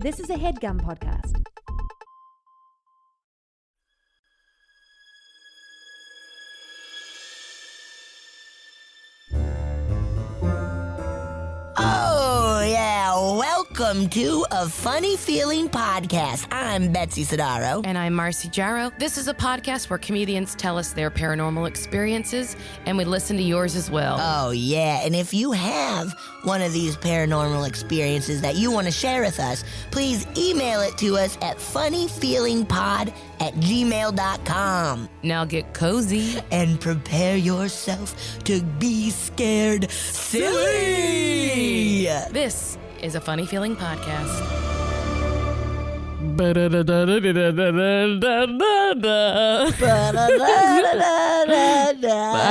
This is a HeadGum podcast. Oh, yeah. Welcome to A Funny Feeling Podcast. I'm Betsy Sidaro. And I'm Marcy Jarrow. This is a podcast where comedians tell us their paranormal experiences, and we listen to yours as well. Oh, yeah. And if you have one of these paranormal experiences that you want to share with us, please email it to us at funnyfeelingpod@gmail.com. Now get cozy. And prepare yourself to be scared silly. This is a Funny Feeling Podcast. I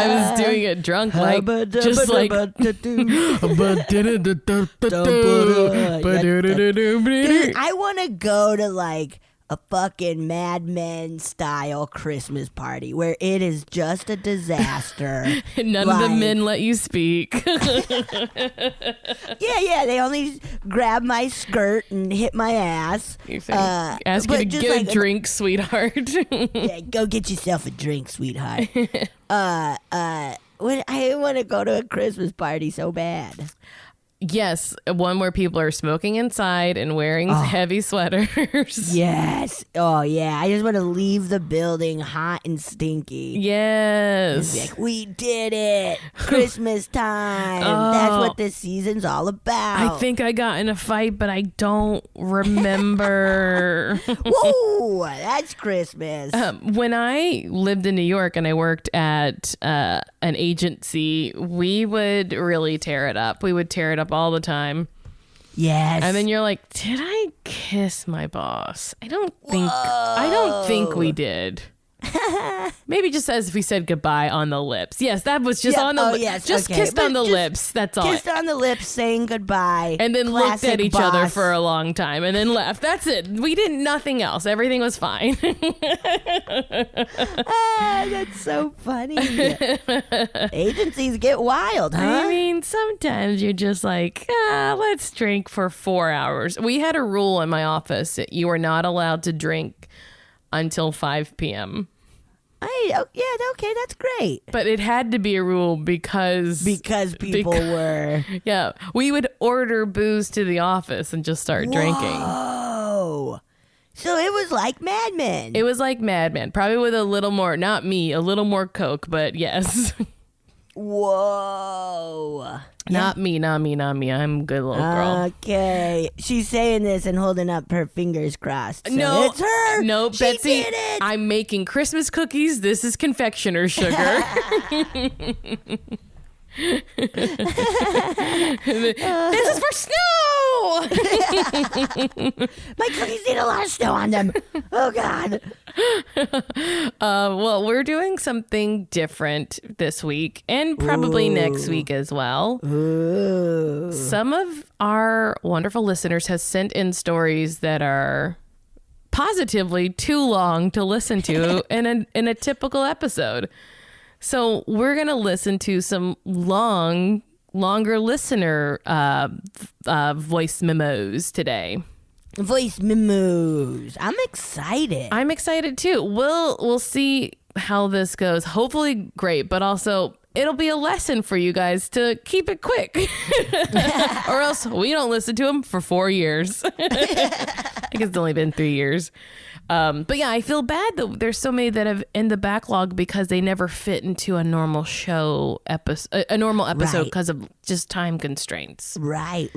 was doing it drunk, like, just like. Dude, I want to go to like a fucking Mad Men style Christmas party where it is just a disaster. None of the men let you speak. Yeah, they only grab my skirt and hit my ass. Ask you to get a drink, sweetheart. Yeah, go get yourself a drink, sweetheart. I want to go to a Christmas party so bad. Yes, one where people are smoking inside and wearing heavy sweaters. Yes. Oh, yeah. I just want to leave the building hot and stinky. Yes. Be like, we did it. Christmas time. That's what this season's all about. I think I got in a fight, but I don't remember. Whoa, that's Christmas. When I lived in New York and I worked at an agency, we would really tear it up. We would tear it up all the time. Yes. And then you're like, did I kiss my boss? I don't think we did. Maybe just as if we said goodbye on the lips. Yes, that was just on the lips. Yes, just okay. kissed on the lips. That's all. Kissed on the lips, saying goodbye. And then looked at each other boss. for a long time and then left. That's it. We did nothing else. Everything was fine. That's so funny. Agencies get wild, huh? I mean, sometimes you're just like, let's drink for 4 hours. We had a rule in my office that you were not allowed to drink until 5 p.m. Okay, that's great. But it had to be a rule because people were. Yeah, we would order booze to the office and just start drinking. Oh, so it was like Mad Men. It was like Mad Men, probably with a little more, not me, a little more Coke, but yes. Whoa. Not me. I'm a good little girl. Okay. She's saying this and holding up her fingers crossed. So No, it's her. No, she Betsy, did it. I'm making Christmas cookies. This is confectioner sugar. This is for snow. My cookies need a lot of snow on them. Oh, God. Well, we're doing something different this week and probably next week as well. Ooh. Some of our wonderful listeners have sent in stories that are positively too long to listen to in a typical episode. So we're going to listen to some longer listener voice memos today. Voice memos. I'm excited. I'm excited too. We'll see how this goes. Hopefully great, but also it'll be a lesson for you guys to keep it quick. Or else we don't listen to them for 4 years. I guess it's only been 3 years. But yeah, I feel bad that there's so many that have in the backlog because they never fit into a normal show episode, a normal episode because of just time constraints. Right.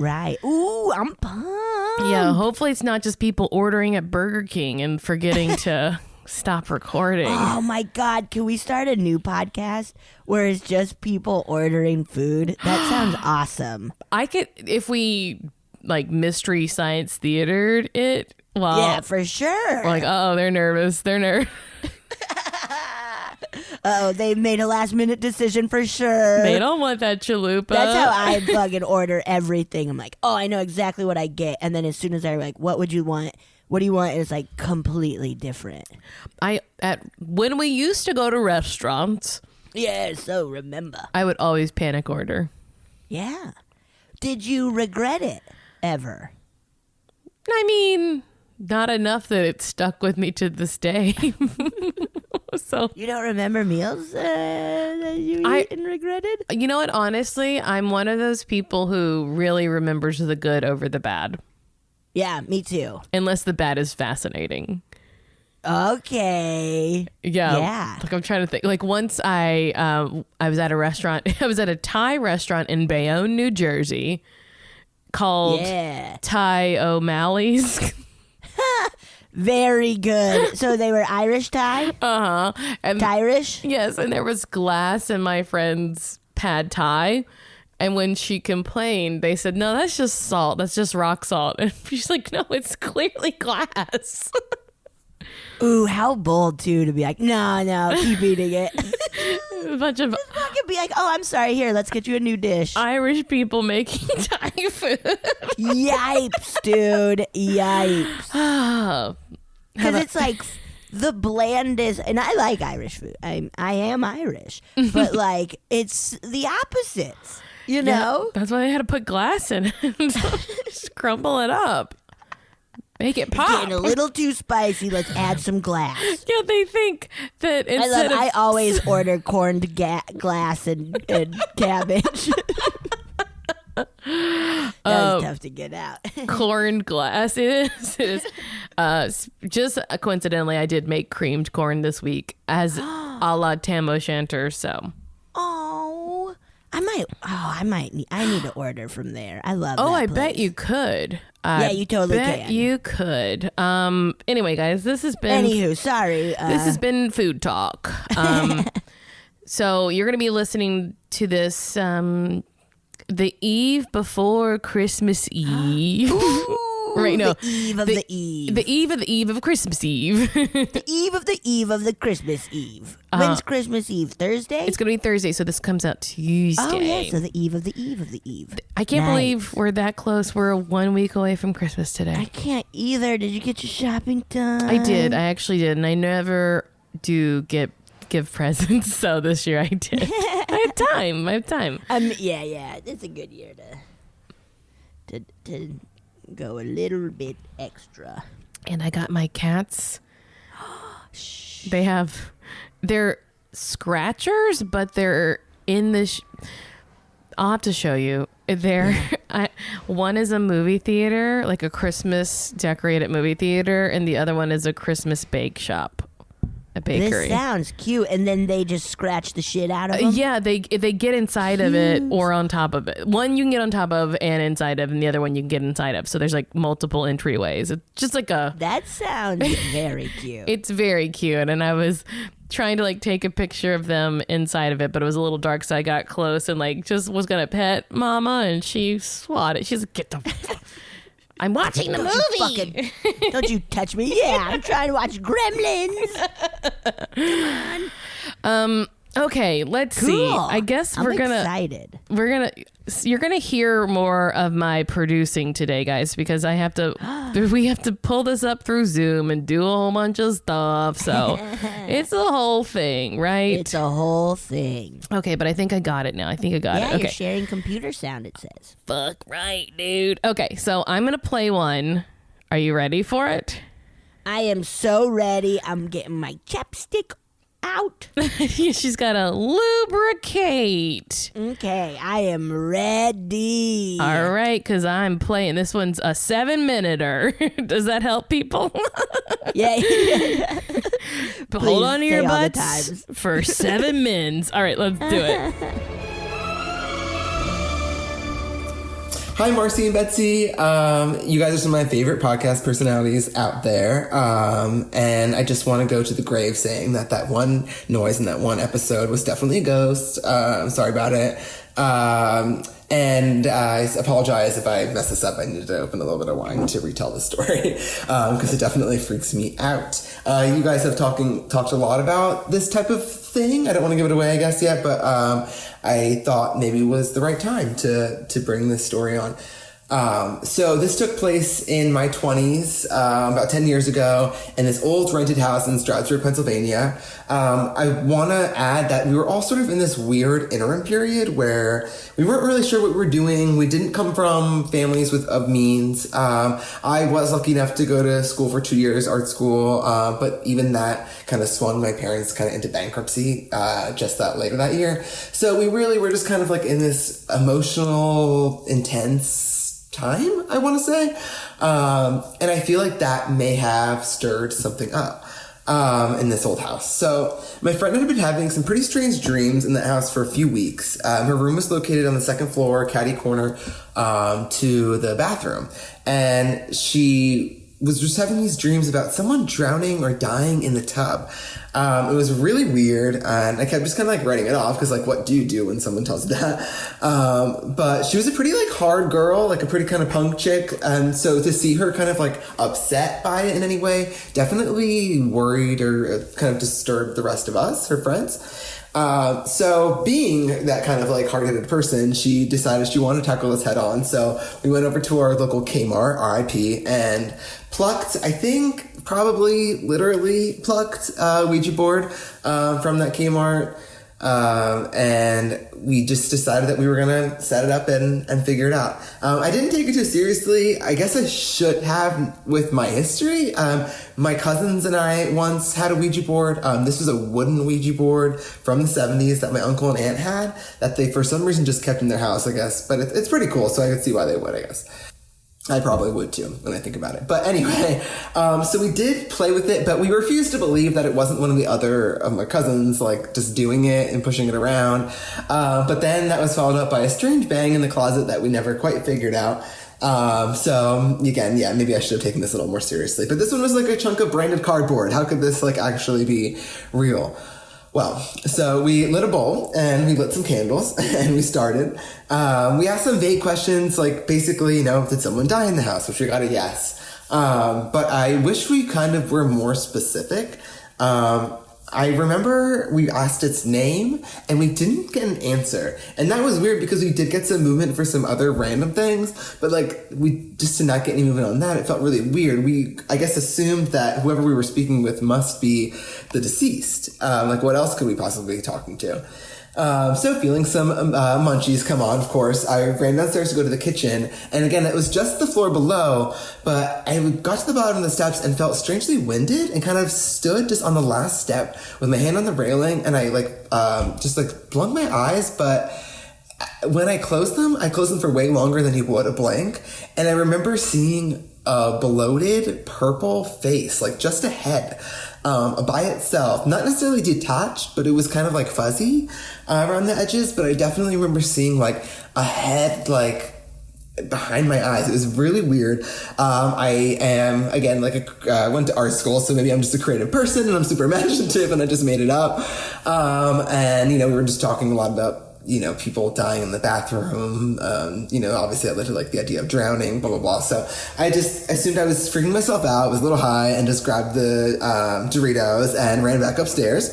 Ooh, I'm pumped. Yeah, hopefully it's not just people ordering at Burger King and forgetting to stop recording. Oh my God, can we start a new podcast where it's just people ordering food? That sounds awesome. I could, if we like mystery science theatered it. Well, yeah, for sure. Like, they're nervous. Oh, they made a last minute decision for sure. They don't want that chalupa. That's how I fucking order everything. I'm like, I know exactly what I get. And then as soon as I'm like, what would you want? What do you want? It's like completely different. When we used to go to restaurants. Yeah, so remember. I would always panic order. Yeah. Did you regret it ever? I mean, not enough that it stuck with me to this day. So you don't remember meals that you eat and regretted? You know what? Honestly, I'm one of those people who really remembers the good over the bad. Yeah, me too. Unless the bad is fascinating. Okay. Yeah. Like I'm trying to think. Like once I was at a restaurant. I was at a Thai restaurant in Bayonne, New Jersey, called Thai O'Malley's. Very good. So they were Irish Thai? Uh-huh. And Irish? Yes, and there was glass in my friend's pad Thai. And when she complained, they said, no, that's just salt. That's just rock salt. And she's like, no, it's clearly glass. Ooh, how bold, too, to be like, no, keep eating it. A bunch of... Just fucking be like, oh, I'm sorry, here, let's get you a new dish. Irish people making Thai food. Yipes, dude. Yipes. Because it's like the blandest, and I like Irish food. I am Irish. But like, it's the opposites, you know? That's why they had to put glass in it. Just crumble it up. Make it pop. It's getting a little too spicy. Let's add some glass. Yeah, they think that instead I always order corned glass and cabbage. That was tough to get out. Corned glass. It is. Just coincidentally, I did make creamed corn this week as a la Tam O'Shanter. So. I need to order from there. I love. Oh, that I place. bet you could. Yeah, you totally can. You could. Anyway, guys, this has been. Anywho, sorry. This has been food talk. So you're going to be listening to this the eve before Christmas Eve. Right, no. The eve of the eve. The eve of the eve of Christmas Eve. The eve of the eve of the Christmas Eve. When's Christmas Eve? Thursday? It's going to be Thursday, so this comes out Tuesday. Oh, yeah, so the eve of the eve of the eve. I can't believe we're that close. We're 1 week away from Christmas today. I can't either. Did you get your shopping done? I did. I actually did, and I never do give presents, so this year I did. I have time. Yeah. It's a good year to go a little bit extra. And I got my cats. They're scratchers, but they're in the I'll have to show you. One is a movie theater, like a Christmas decorated movie theater, and the other one is a Christmas bake shop. A bakery. This sounds cute. And then they just scratch the shit out of them? Yeah, they get inside of it or on top of it. One you can get on top of and inside of, and the other one you can get inside of. So there's like multiple entryways. It's just like That sounds very cute. It's very cute. And I was trying to like take a picture of them inside of it, but it was a little dark, so I got close and like just was gonna pet Mama, and she swatted. She's like, get the I'm watching the movie. Don't you touch me. Yeah, I'm trying to watch Gremlins. Come on. Okay, let's see. I guess I'm excited. You're gonna hear more of my producing today, guys, because we have to pull this up through Zoom and do a whole bunch of stuff. So it's a whole thing, right? It's a whole thing. Okay, but I think I got it now. I think I got it. Okay. You're sharing computer sound, it says. Fuck right, dude. Okay, so I'm gonna play one. Are you ready for it? I am so ready. I'm getting my chapstick out. She's got to lubricate. Okay, I am ready. All right, because I'm playing. This one's a 7-minuter. Does that help people? Yeah. But hold on to your butts for 7 mins. All right, let's do it. Hi, Marcy and Betsy. You guys are some of my favorite podcast personalities out there. And I just want to go to the grave saying that one noise in that one episode was definitely a ghost. I'm sorry about it. And I apologize if I mess this up. I needed to open a little bit of wine to retell the story, because it definitely freaks me out. You guys have talked a lot about this type of thing. I don't want to give it away, I guess, yet, but I thought maybe it was the right time to bring this story on. So this took place in my 20s, about 10 years ago, in this old rented house in Stroudsburg, Pennsylvania. I want to add that we were all sort of in this weird interim period where we weren't really sure what we were doing. We didn't come from families of means. I was lucky enough to go to school for 2 years, art school, but even that kind of swung my parents kind of into bankruptcy just later that year. So we really were just kind of like in this emotional, intense time, I want to say. And I feel like that may have stirred something up in this old house. So my friend had been having some pretty strange dreams in that house for a few weeks. Her room was located on the second floor, catty corner to the bathroom. And she was just having these dreams about someone drowning or dying in the tub. It was really weird, and I kept just kind of like writing it off because like, what do you do when someone tells you that? But she was a pretty like hard girl, like a pretty kind of punk chick, and so to see her kind of like upset by it in any way definitely worried or kind of disturbed the rest of us, her friends. So being that kind of like hard-headed person, she decided she wanted to tackle this head on. So we went over to our local K-Mart, RIP, and plucked, I think, probably literally plucked a Ouija board from that K-Mart. And we just decided that we were going to set it up and figure it out. I didn't take it too seriously. I guess I should have with my history. My cousins and I once had a Ouija board. This was a wooden Ouija board from the 70s that my uncle and aunt had that they, for some reason, just kept in their house, I guess. But it's pretty cool, so I could see why they would, I guess. I probably would too when I think about it. But anyway, so we did play with it, but we refused to believe that it wasn't one of the other of my cousins, like just doing it and pushing it around. But then that was followed up by a strange bang in the closet that we never quite figured out. So again, yeah, maybe I should have taken this a little more seriously. But this one was like a chunk of branded cardboard. How could this like actually be real? Well, so we lit a bowl and we lit some candles and we started. We asked some vague questions like basically, did someone die in the house? Which we got a yes. But I wish we kind of were more specific. I remember we asked its name and we didn't get an answer. And that was weird because we did get some movement for some other random things, but like we just did not get any movement on that. It felt really weird. We, I guess, assumed that whoever we were speaking with must be the deceased. Like what else could we possibly be talking to? So feeling some munchies come on, of course, I ran downstairs to go to the kitchen. And again, it was just the floor below, but I got to the bottom of the steps and felt strangely winded and kind of stood just on the last step with my hand on the railing. And I just blunk my eyes, but when I closed them for way longer than you would a blank. And I remember seeing a bloated purple face, like just a head. By itself, not necessarily detached, but it was kind of like fuzzy around the edges. But I definitely remember seeing like a head like behind my eyes. It was really weird. I am again I went to art school, so maybe I'm just a creative person and I'm super imaginative and I just made it up. And we were just talking a lot about people dying in the bathroom. Obviously I led to like the idea of drowning, blah, blah, blah. So I just assumed I was freaking myself out, was a little high, and just grabbed the Doritos and ran back upstairs.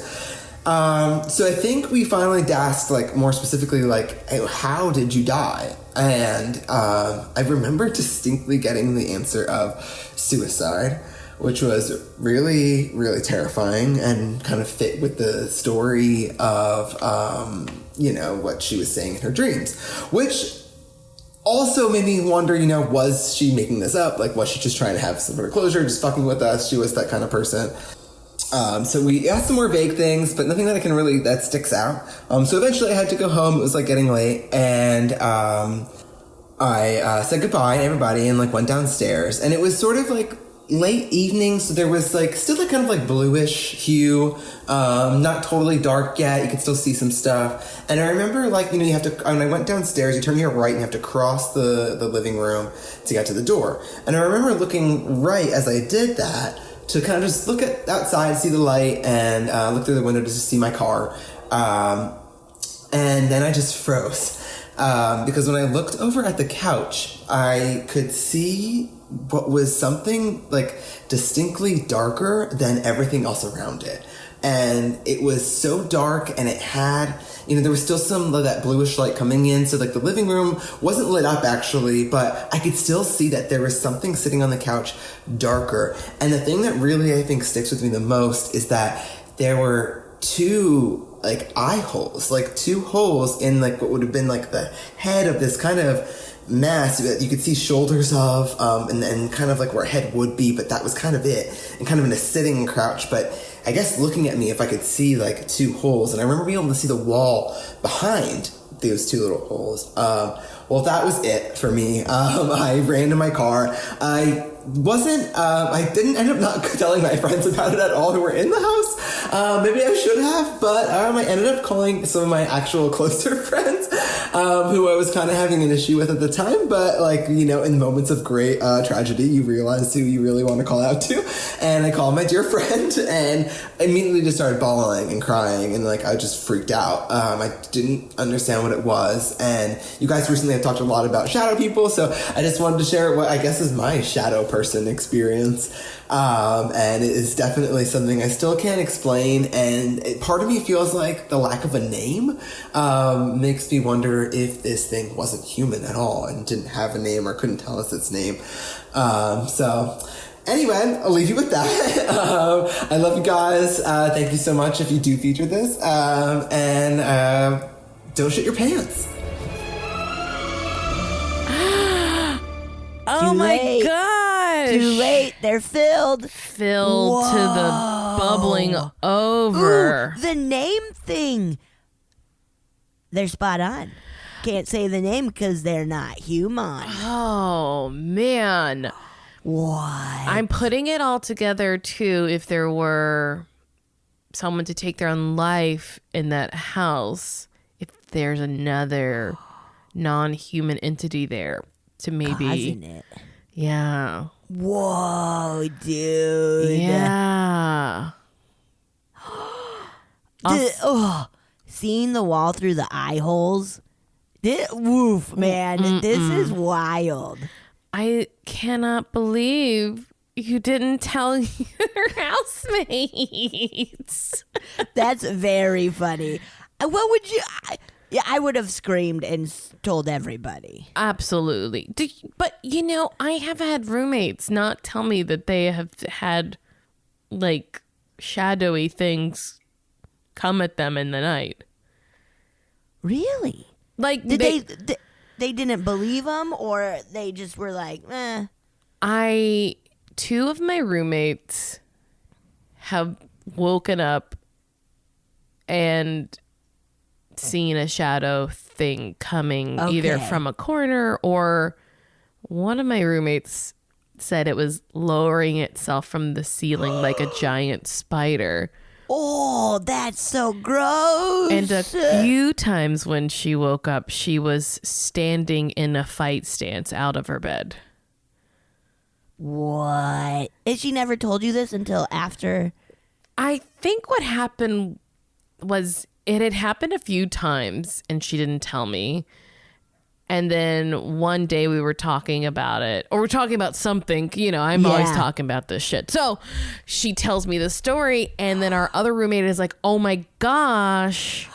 So I think we finally asked like more specifically, like, hey, how did you die? And I remember distinctly getting the answer of suicide, which was really, really terrifying and kind of fit with the story of, what she was saying in her dreams, which also made me wonder, was she making this up? Like, was she just trying to have some sort of closure, just fucking with us? She was that kind of person. So we asked some more vague things, but nothing that sticks out. So eventually I had to go home. It was like getting late, and I said goodbye to everybody and like went downstairs, and it was sort of like late evening, so there was like still that kind of like bluish hue, not totally dark yet. You could still see some stuff. And I remember you have to, when I went downstairs, you turn to your right and you have to cross the living room to get to the door. And I remember looking right as I did that to kind of just look outside, see the light, and look through the window just to see my car. And then I just froze. Because when I looked over at the couch, I could see what was something like distinctly darker than everything else around it. and it was so dark, and it had, there was still some of that bluish light coming in. So like the living room wasn't lit up actually, but I could still see that there was something sitting on the couch darker. And the thing that really, I think, sticks with me the most is that there were two like eye holes, like two holes in like what would have been like the head of this kind of mass that you could see shoulders of, and kind of like where a head would be, but that was kind of it, and kind of in a sitting crouch. But I guess looking at me, if I could see like two holes, and I remember being able to see the wall behind those two little holes. Well, that was it for me. I ran to my car. I didn't end up not telling my friends about it at all who were in the house. Maybe I should have, but I ended up calling some of my actual closer friends, who I was kind of having an issue with at the time. But like, in moments of great tragedy, you realize who you really want to call out to. And I called my dear friend and immediately just started bawling and crying, and like I just freaked out. I didn't understand what it was. And you guys recently have talked a lot about shadow people, so I just wanted to share what I guess is my shadow person experience. And it is definitely something I still can't explain, and part of me feels like the lack of a name makes me wonder if this thing wasn't human at all and didn't have a name or couldn't tell us its name. So anyway, I'll leave you with that. I love you guys. Thank you so much if you do feature this. And don't shit your pants. Oh Too my late. gosh. Too late. They're filled. Filled to the bubbling over. Ooh, the name thing. They're spot on. Can't say the name because they're not human. Oh, man. What? I'm putting it all together, too, if there were someone to take their own life in that house, if there's another non-human entity there to maybe... Causing it. Yeah. Whoa, dude. Yeah. Seeing the wall through the eye holes. Woof, man. This is wild. I cannot believe you didn't tell your housemates. That's very funny. What would you... I would have screamed and told everybody. Absolutely. But, I have had roommates not tell me that they have had, like, shadowy things come at them in the night. Really? Like, Did they didn't believe them, or they just were like, eh? Two of my roommates have woken up and seen a shadow thing coming either from a corner, or one of my roommates said it was lowering itself from the ceiling like a giant spider. Oh, that's so gross. And a few times when she woke up, she was standing in a fight stance out of her bed. What? And she never told you this until after? I think what happened was it had happened a few times and she didn't tell me. And then one day we were talking about it, or we're talking about something, I'm always talking about this shit. So she tells me the story, and then our other roommate is like, oh my gosh,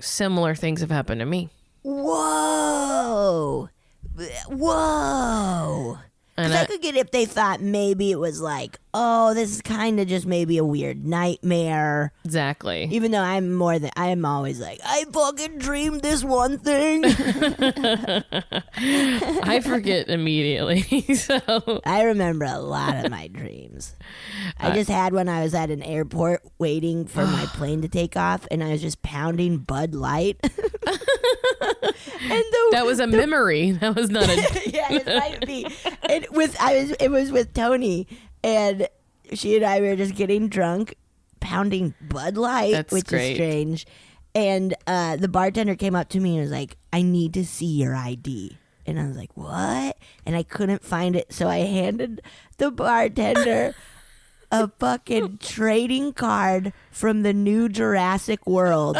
similar things have happened to me. Whoa. And I could get if they thought maybe it was like, oh, this is kind of just maybe a weird nightmare. Exactly. Even though I'm always like, I fucking dreamed this one thing. I forget immediately. So I remember a lot of my dreams. I just had when I was at an airport waiting for my plane to take off, and I was just pounding Bud Light. That was a memory. That was not a... Yeah, it might be. It was with Tony, and she and I were just getting drunk, pounding Bud Light, which is strange. And the bartender came up to me and was like, I need to see your ID. And I was like, what? And I couldn't find it, so I handed the bartender a fucking trading card from the new Jurassic World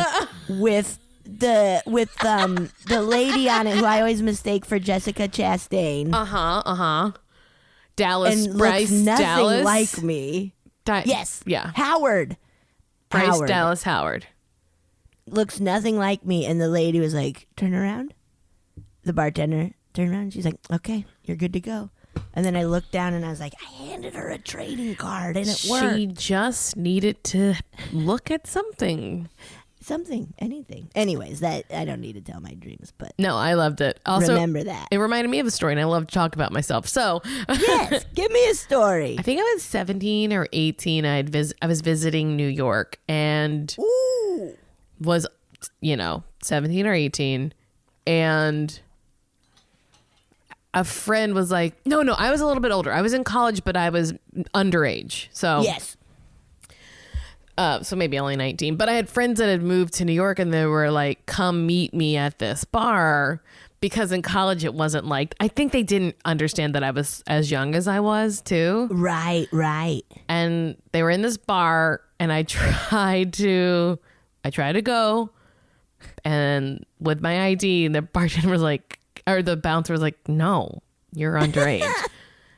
with the lady on it who I always mistake for Jessica Chastain. Dallas and Bryce looks nothing Dallas like me. Yes. Yeah. Howard. Bryce Howard. Dallas Howard. Looks nothing like me. And the lady was like, turn around. The bartender turned around. She's like, okay, you're good to go. And then I looked down and I was like, I handed her a trading card and it worked. She just needed to look at something. Anything. Anyways, that I don't need to tell my dreams, but No, I loved it. Also, remember that. It reminded me of a story, and I love to talk about myself. So, Yes, give me a story. I think I was 17 or 18. I was visiting New York and Ooh. was, 17 or 18, and a friend was like, no, I was a little bit older. I was in college, but I was underage. So Yes. So maybe only 19, but I had friends that had moved to New York and they were like, come meet me at this bar, because in college it wasn't like, I think they didn't understand that I was as young as I was too. Right. And they were in this bar and I tried to go and with my ID, and the bartender was like, or the bouncer was like, no, you're underage.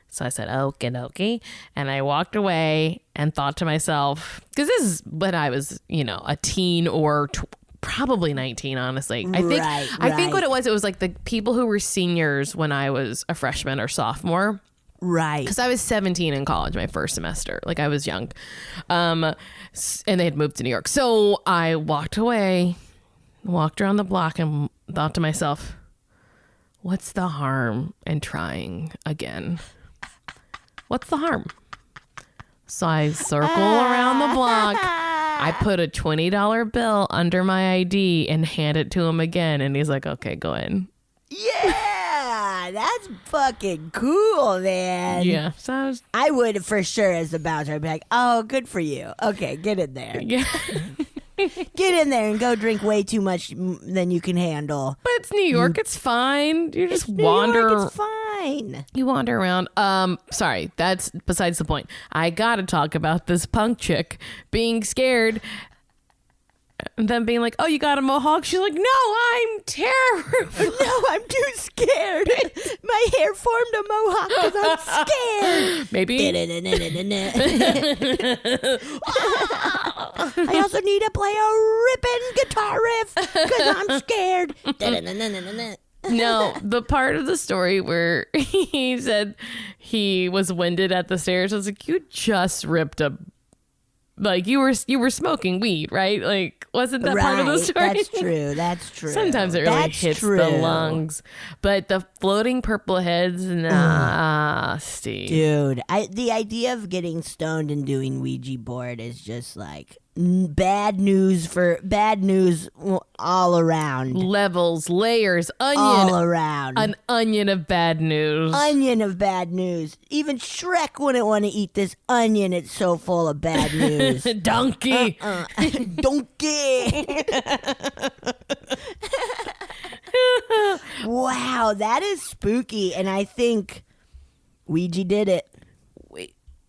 So I said, okay. And I walked away and thought to myself, because this is when I was, a teen or probably 19, honestly. I think what it was like the people who were seniors when I was a freshman or sophomore. Right. Because I was 17 in college, my first semester. Like, I was young. And they had moved to New York. So I walked away, walked around the block and thought to myself, what's the harm in trying again? What's the harm? So I circle around the block. I put a $20 bill under my ID and hand it to him again. And he's like, okay, go in. Yeah, that's fucking cool, man. Yeah. So I would for sure, as the bouncer, I'd be like, oh, good for you. Okay, get in there. yeah. Get in there and go drink way too much than you can handle. But it's New York. It's fine. You just New wander. York, it's fine. You wander around. Sorry, that's besides the point. I gotta talk about this punk chick being scared and then being like, oh, you got a mohawk? She's like, no, I'm terrified. No, I'm too scared. My hair formed a mohawk because I'm scared. Maybe. I also need to play a ripping guitar riff because I'm scared. No, the part of the story where he said he was winded at the stairs, I was like, you just ripped a, like, you were smoking weed, right? Like, wasn't that part of the story? That's true. Sometimes it really hits the lungs. But the floating purple heads, nah, Steve. Dude, the idea of getting stoned and doing Ouija board is just like bad news all around. Levels, layers, onion. All around. An onion of bad news. Onion of bad news. Even Shrek wouldn't want to eat this onion. It's so full of bad news. Donkey. Donkey. Wow, that is spooky. And I think Ouija did it.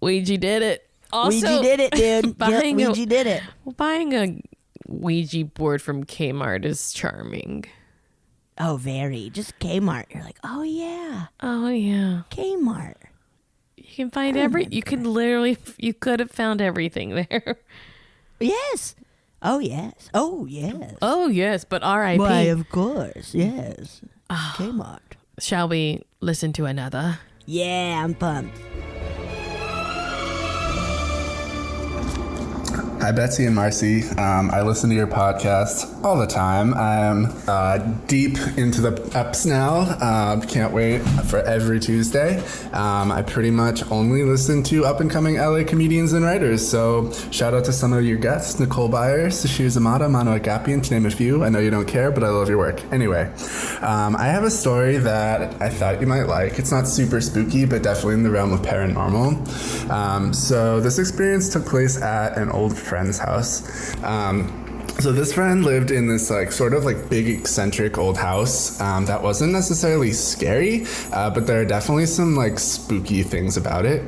Ouija did it. Also, Ouija did it, dude. Ouija did it. Buying a Ouija board from K-Mart is charming. Oh, very. Just K-Mart. You're like, oh, yeah. Oh, yeah. K-Mart. You can find you could have found everything there. Yes. Oh, yes. Oh, yes. Oh, yes, but R.I.P. Why, of course. Yes. K-Mart. Shall we listen to another? Yeah, I'm pumped. Hi, Betsy and Marcy. I listen to your podcast all the time. I'm deep into the eps now. Can't wait for every Tuesday. I pretty much only listen to up-and-coming LA comedians and writers, so shout out to some of your guests, Nicole Byers, Sashir Zamata, Mano Agapian, to name a few. I know you don't care, but I love your work. Anyway, I have a story that I thought you might like. It's not super spooky, but definitely in the realm of paranormal. So this experience took place at an old friend's house. So this friend lived in this sort of big eccentric old house that wasn't necessarily scary, but there are definitely some spooky things about it.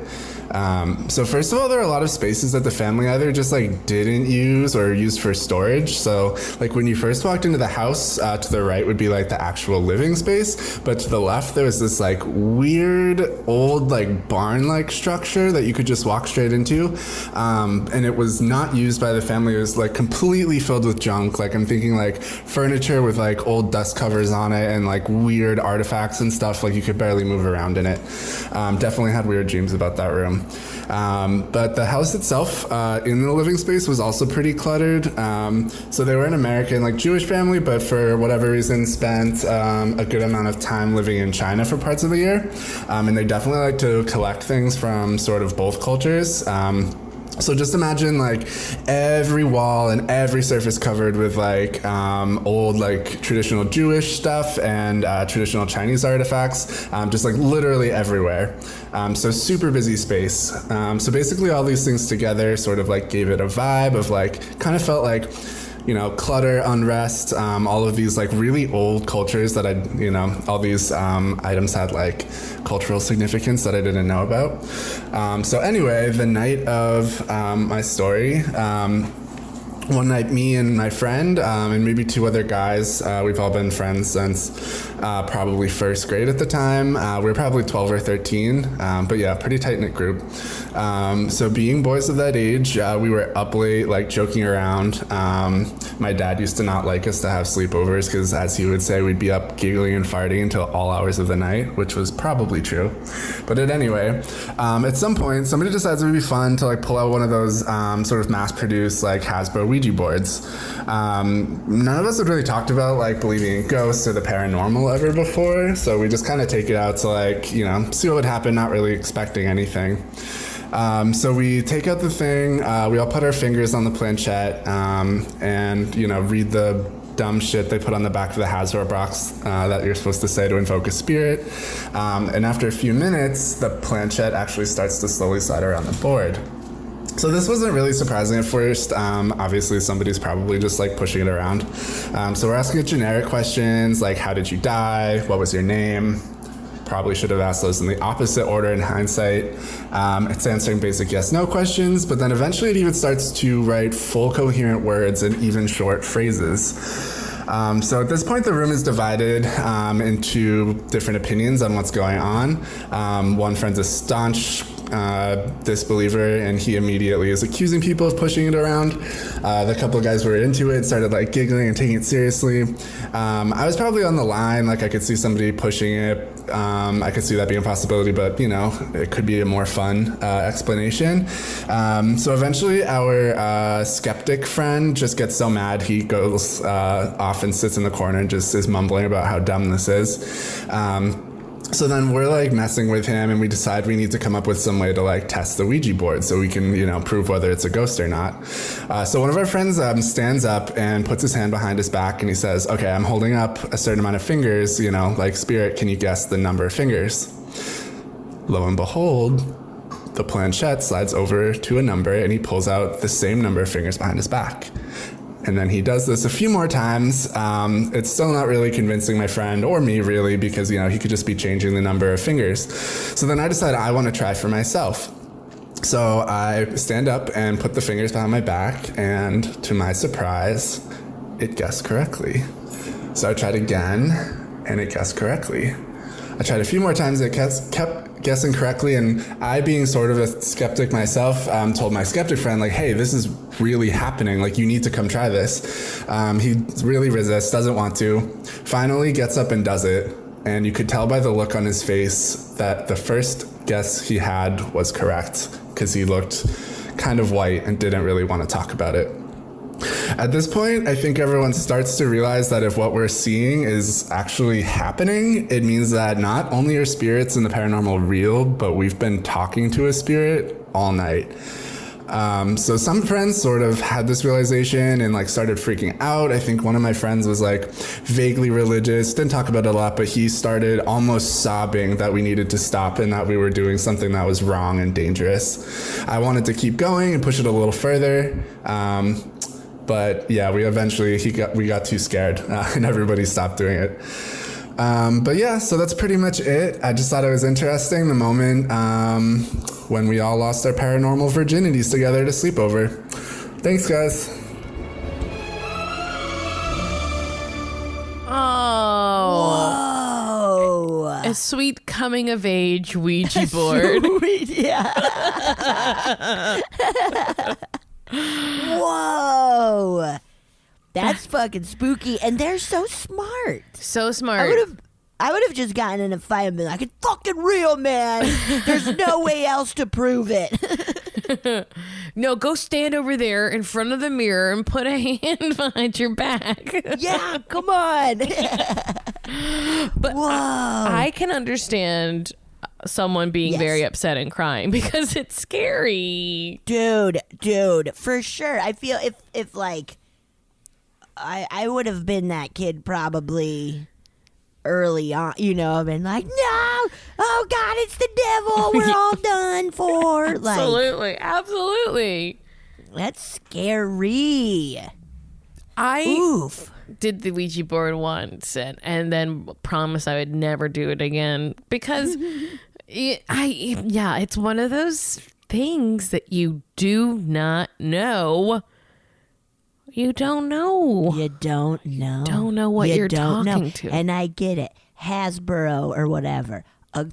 So first of all, there are a lot of spaces that the family either just like didn't use or used for storage. So like when you first walked into the house, to the right would be like the actual living space, but to the left there was this like weird old like barn-like structure that you could just walk straight into, and it was not used by the family. It was like completely filled with junk. Like I'm thinking like furniture with like old dust covers on it and like weird artifacts and stuff. Like you could barely move around in it. Definitely had weird dreams about that room. But the house itself, in the living space, was also pretty cluttered. So they were an American, like Jewish family, but for whatever reason spent a good amount of time living in China for parts of the year. And they definitely like to collect things from sort of both cultures. So just imagine like every wall and every surface covered with like old like traditional Jewish stuff and traditional Chinese artifacts, just like literally everywhere. So super busy space. So basically all these things together sort of like gave it a vibe of like, kind of felt like, you know, clutter, unrest, all of these like really old cultures that all these items had like cultural significance that I didn't know about. So anyway, the night of my story, one night, me and my friend and maybe two other guys, we've all been friends since probably first grade at the time. We were probably 12 or 13, but yeah, pretty tight-knit group. So being boys of that age, we were up late, like joking around. My dad used to not like us to have sleepovers because, as he would say, we'd be up giggling and farting until all hours of the night, which was probably true. But anyway, at some point, somebody decides it would be fun to like pull out one of those sort of mass-produced like Hasbro Ouija boards. None of us had really talked about like believing in ghosts or the paranormal ever before, so we just kind of take it out to like, you know, see what would happen, not really expecting anything. So we take out the thing, we all put our fingers on the planchette, and, you know, read the dumb shit they put on the back of the Hasbro box that you're supposed to say to invoke a spirit. And after a few minutes, the planchette actually starts to slowly slide around the board. So this wasn't really surprising at first. Obviously, somebody's probably just like pushing it around. So we're asking it generic questions like, how did you die? What was your name? Probably should have asked those in the opposite order in hindsight. It's answering basic yes-no questions, but then eventually it even starts to write full coherent words and even short phrases. So at this point, the room is divided into different opinions on what's going on. One friend's a staunch disbeliever, and he immediately is accusing people of pushing it around. The couple of guys who were into it started like giggling and taking it seriously. I was probably on the line, like I could see somebody pushing it. I could see that being a possibility, but you know, it could be a more fun explanation. So eventually our skeptic friend just gets so mad he goes off and sits in the corner and just is mumbling about how dumb this is. So then we're like messing with him, and we decide we need to come up with some way to like test the Ouija board so we can, you know, prove whether it's a ghost or not. So one of our friends stands up and puts his hand behind his back, and he says, okay, I'm holding up a certain amount of fingers, you know, like spirit, can you guess the number of fingers? Lo and behold, the planchette slides over to a number, and he pulls out the same number of fingers behind his back. And then he does this a few more times. It's still not really convincing my friend or me, really, because, you know, he could just be changing the number of fingers. So then I decided I want to try for myself. So I stand up and put the fingers behind my back, and to my surprise, it guessed correctly. So I tried again, and it guessed correctly. I tried a few more times, it kept guessing correctly, and I, being sort of a skeptic myself, told my skeptic friend, like, hey, this is really happening, like, you need to come try this. He really resists, doesn't want to, finally gets up and does it, and you could tell by the look on his face that the first guess he had was correct, because he looked kind of white and didn't really want to talk about it. At this point, I think everyone starts to realize that if what we're seeing is actually happening, it means that not only are spirits and the paranormal real, but we've been talking to a spirit all night. So some friends sort of had this realization and like started freaking out. I think one of my friends was like vaguely religious, didn't talk about it a lot, but he started almost sobbing that we needed to stop and that we were doing something that was wrong and dangerous. I wanted to keep going and push it a little further. But yeah, we got too scared and everybody stopped doing it. But yeah, so that's pretty much it. I just thought it was interesting the moment when we all lost our paranormal virginities together to sleepover. Thanks, guys. Oh. Whoa. A sweet coming of age Ouija board. Yeah. Whoa. That's fucking spooky. And they're so smart. So smart. I would have just gotten in a fight and been like, it's fucking real, man. There's no way else to prove it. No, go stand over there in front of the mirror and put a hand behind your back. Yeah, come on. But Whoa. I can understand someone being very upset and crying because it's scary. Dude, for sure. I feel if like, I would have been that kid probably early on, you know, I've been like, no, oh God, it's the devil. We're all done for. Like, Absolutely. that's scary. I did the Ouija board once and then promised I would never do it again because it's one of those things that you do not know. You don't know. You don't know. Don't know what you're talking to. And I get it. Hasbro or whatever. A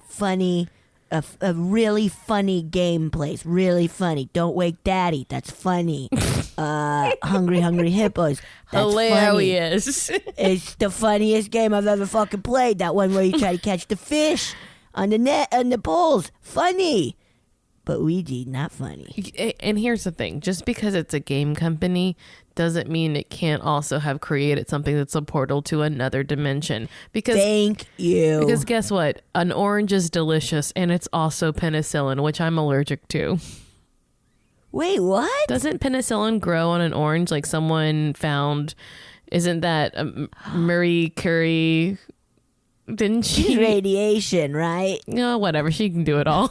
really funny game place. Really funny. Don't Wake Daddy. That's funny. Hungry Hippos. That's hilarious. Funny. It's the funniest game I've ever fucking played. That one where you try to catch the fish on the net and the poles. Funny. But Ouija, not funny. And here's the thing. Just because it's a game company doesn't mean it can't also have created something that's a portal to another dimension. Because Thank you. Because guess what? An orange is delicious and it's also penicillin, which I'm allergic to. Wait, what? Doesn't penicillin grow on an orange like someone found? Isn't that Marie Curie? Didn't she? Radiation, right? No, whatever. She can do it all.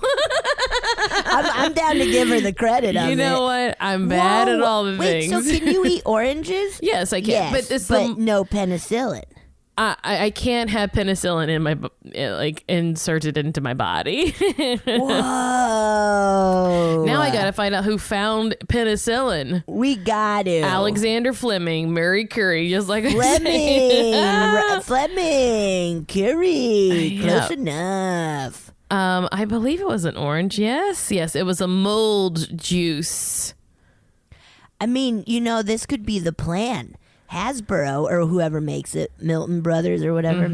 I'm down to give her the credit of it. You know what? I'm bad at all the Wait, things. so can you eat oranges? Yes, I can. Yes, but no penicillin. I can't have penicillin in my inserted into my body. Whoa! Now I gotta find out who found penicillin. We got to. Alexander Fleming, Marie Curie, just like I said. Fleming, Curie, close Yep. enough. I believe it was an orange. Yes, it was a mold juice. I mean, you know, this could be the plan. Hasbro or whoever makes it, Milton Brothers or whatever,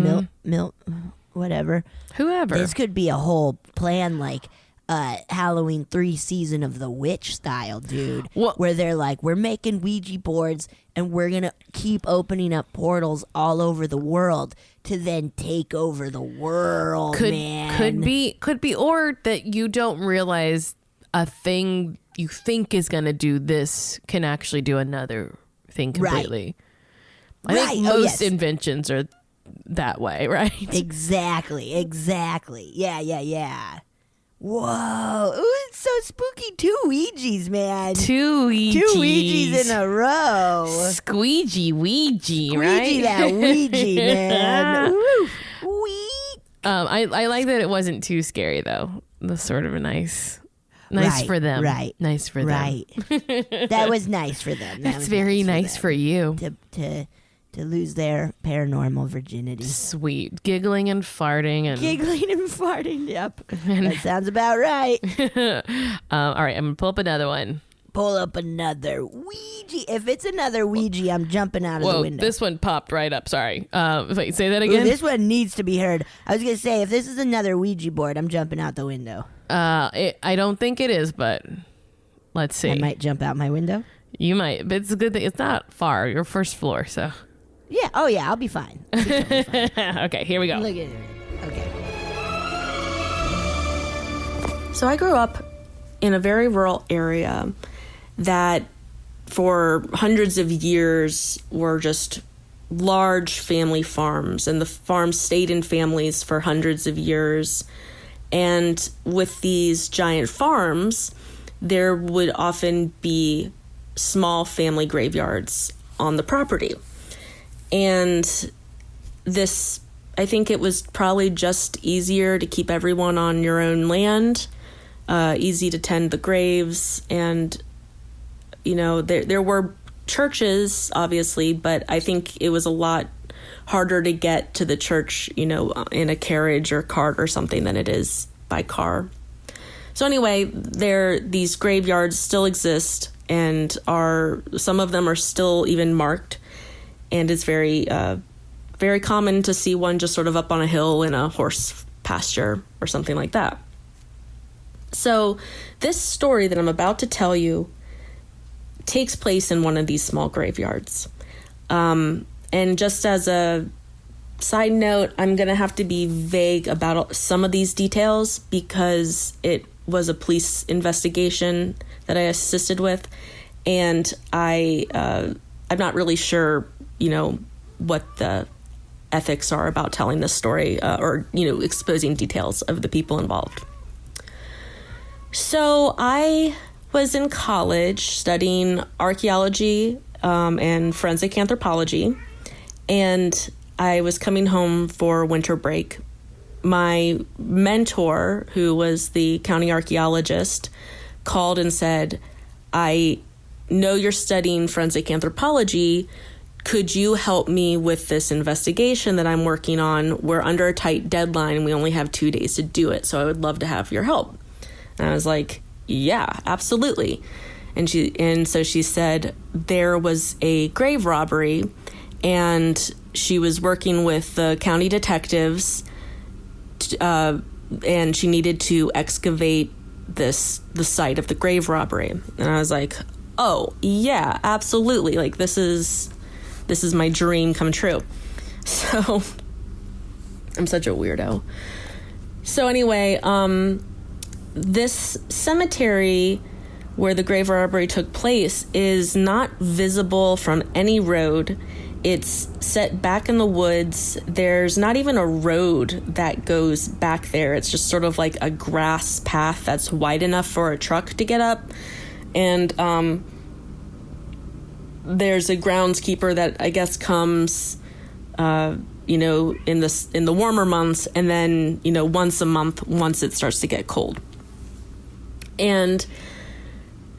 whatever. Whoever. This could be a whole plan, like Halloween 3 season of the witch style, dude. What? Where they're like, we're making Ouija boards and we're going to keep opening up portals all over the world to then take over the world, man. Could be, or that you don't realize a thing you think is going to do this can actually do another thing completely. Right. I think most inventions are that way, right? Exactly. Yeah. Whoa. Ooh, it's so spooky. 2 Ouijas, man. 2 Ouijas. 2 Ouijas in a row. Squeegee Ouija, right? Squeegee that Ouija, man. Woo. Wee. I like that it wasn't too scary, though. That's sort of a nice for them. Right. Nice for them. Right. That was nice for them. That's very nice for you. To lose their paranormal virginity. Sweet. Giggling and farting. Yep. That sounds about right. All right, I'm going to pull up another one. Pull up another Ouija. If it's another Ouija, I'm jumping out of the window. This one popped right up. Sorry. Wait, say that again? Ooh, this one needs to be heard. I was going to say, if this is another Ouija board, I'm jumping out the window. I don't think it is, but let's see. I might jump out my window. You might, but it's a good thing. It's not far. You're first floor, so. Yeah. Oh, yeah. I'll be fine. Okay, here we go. Look at it. Okay. So I grew up in a very rural area that for hundreds of years were just large family farms, and the farms stayed in families for hundreds of years. And with these giant farms, there would often be small family graveyards on the property. And this I think it was probably just easier to keep everyone on your own land, easy to tend the graves. And, you know, there were churches, obviously, but I think it was a lot harder to get to the church, you know, in a carriage or cart or something than it is by car. So anyway, these graveyards still exist, and some of them are still even marked, and it's very very common to see one just sort of up on a hill in a horse pasture or something like that. So this story that I'm about to tell you takes place in one of these small graveyards. And just as a side note, I'm going to have to be vague about some of these details because it was a police investigation that I assisted with, and I'm not really sure, you know, what the ethics are about telling this story or, you know, exposing details of the people involved. So I was in college studying archaeology and forensic anthropology, and I was coming home for winter break. My mentor, who was the county archaeologist, called and said, I know you're studying forensic anthropology. Could you help me with this investigation that I'm working on? We're under a tight deadline. We only have 2 days to do it, so I would love to have your help. And I was like, yeah, absolutely. And so she said there was a grave robbery, and she was working with the county detectives, and she needed to excavate the site of the grave robbery. And I was like, oh yeah, absolutely. Like this is my dream come true. So I'm such a weirdo. So anyway, this cemetery where the grave robbery took place is not visible from any road. It's set back in the woods. There's not even a road that goes back there. It's just sort of like a grass path that's wide enough for a truck to get up. And there's a groundskeeper that I guess comes, you know, in the warmer months, and then, you know, once a month once it starts to get cold. And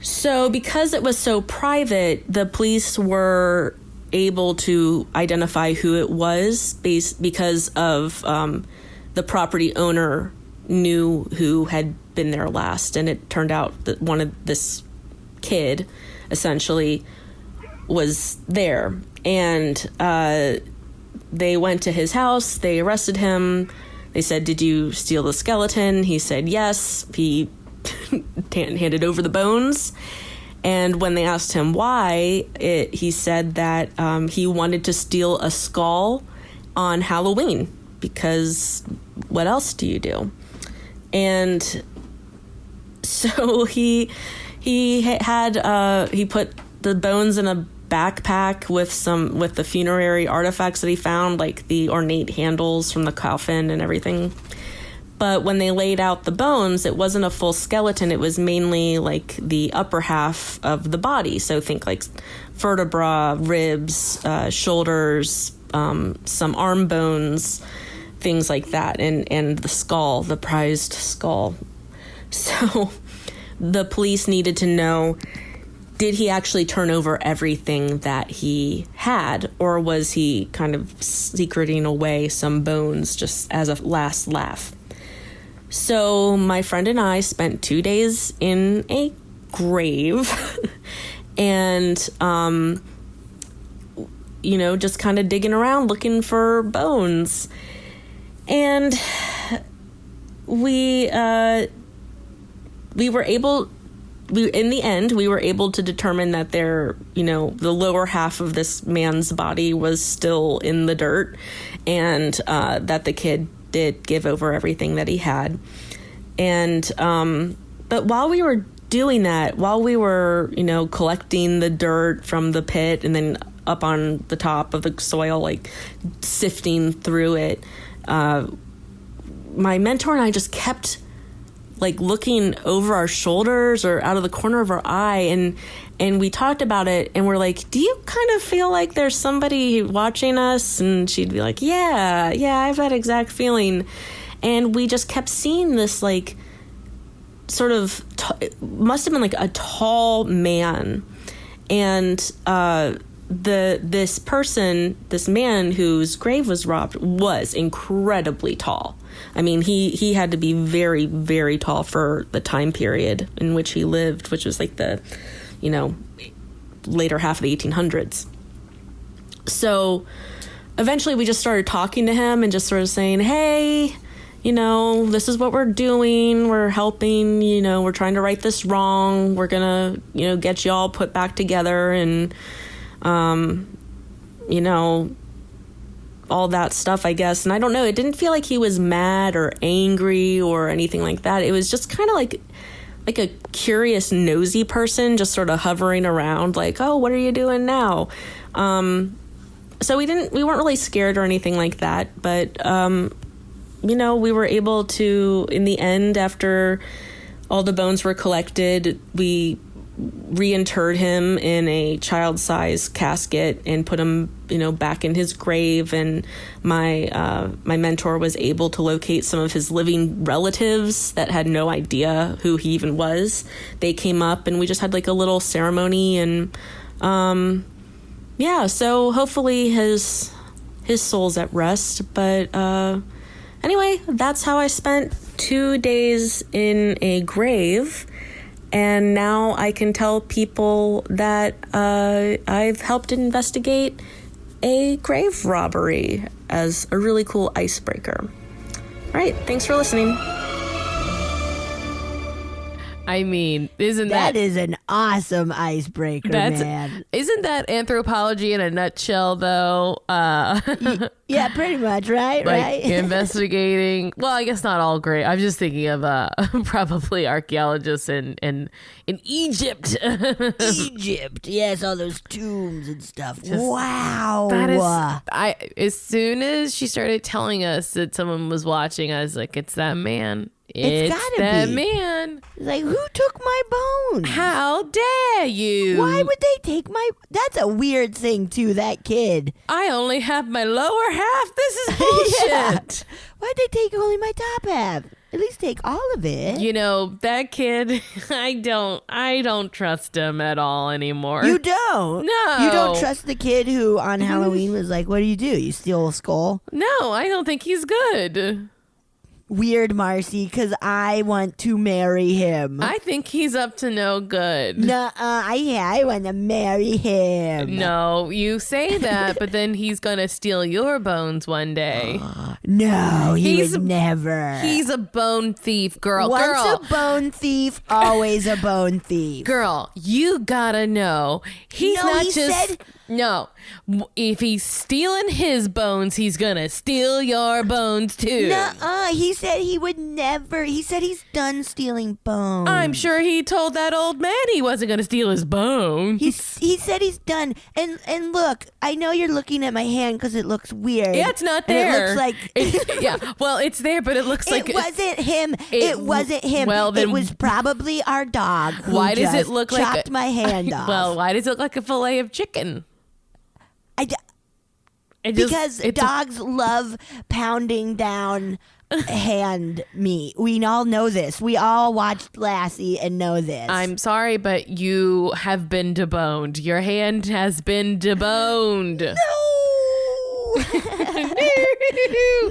so because it was so private, the police were able to identify who it was because of the property owner knew who had been there last. And it turned out that this kid essentially was there. And they went to his house. They arrested him. They said, "Did you steal the skeleton?" He said yes. He handed over the bones. And when they asked him why, he said that he wanted to steal a skull on Halloween, because what else do you do? And so he put the bones in a backpack with the funerary artifacts that he found, like the ornate handles from the coffin and everything. But when they laid out the bones, it wasn't a full skeleton. It was mainly like the upper half of the body. So think like vertebra, ribs, shoulders, some arm bones, things like that, and the skull, the prized skull. So the police needed to know, did he actually turn over everything that he had, or was he kind of secreting away some bones just as a last laugh? So my friend and I spent 2 days in a grave and, you know, just kind of digging around looking for bones. And in the end, we were able to determine that the lower half of this man's body was still in the dirt, and that the kid did give over everything that he had. And but while we were doing that, while we were, collecting the dirt from the pit and then up on the top of the soil, like sifting through it, my mentor and I just kept like looking over our shoulders or out of the corner of our eye, and we talked about it, and we're like, do you kind of feel like there's somebody watching us? And she'd be like, yeah, I have that exact feeling. And we just kept seeing this like sort of must have been like a tall man, and this man whose grave was robbed was incredibly tall. I mean, he had to be very, very tall for the time period in which he lived, which was like the, later half of the 1800s. So eventually we just started talking to him and just sort of saying, hey, this is what we're doing. We're helping, we're trying to right this wrong. We're going to, get you all put back together and, all that stuff, I guess. And I don't know, it didn't feel like he was mad or angry or anything like that. It was just kind of like a curious, nosy person just sort of hovering around like, oh, what are you doing now? So we weren't really scared or anything like that. But, we were able to, in the end, after all the bones were collected, we reinterred him in a child-sized casket and put him, back in his grave. And my mentor was able to locate some of his living relatives that had no idea who he even was. They came up and we just had like a little ceremony, and so hopefully his soul's at rest. But anyway, that's how I spent 2 days in a grave. And now I can tell people that I've helped investigate a grave robbery as a really cool icebreaker. All right, thanks for listening. I mean, isn't that is an awesome icebreaker, man. Isn't that anthropology in a nutshell, though? Yeah, pretty much, right? Like right. Investigating. Well, I guess not all great. I'm just thinking of probably archaeologists in Egypt. Egypt, yes, all those tombs and stuff. Wow. That is. As soon as she started telling us that someone was watching, I was like, "It's that man." It's gotta that be. Man. Like, who took my bones? How dare you? Why would they take my... That's a weird thing, too, that kid. I only have my lower half. This is bullshit. Yeah. Why'd they take only my top half? At least take all of it. That kid, I don't trust him at all anymore. You don't? No. You don't trust the kid who on Halloween was like, what do? You steal a skull? No, I don't think he's good. Weird, Marcy, because I want to marry him. I think he's up to no good. I want to marry him. No, you say that, but then he's going to steal your bones one day. No, he would never. He's a bone thief, girl. Once a bone thief, always a bone thief. Girl, you gotta know. No, if he's stealing his bones, he's gonna steal your bones too. He said he would never. He said he's done stealing bones. I'm sure he told that old man he wasn't gonna steal his bones. He said he's done. And look, I know you're looking at my hand because it looks weird. Yeah, it's not there. And it looks like well, it's there, but it looks like it wasn't him. It wasn't him. Well, then, it was probably our dog. Who why does it look like chopped my hand off? Well, why does it look like a fillet of chicken? Because dogs love pounding down hand meat. We all know this. We all watched Lassie and know this. I'm sorry, but you have been deboned. Your hand has been deboned. No!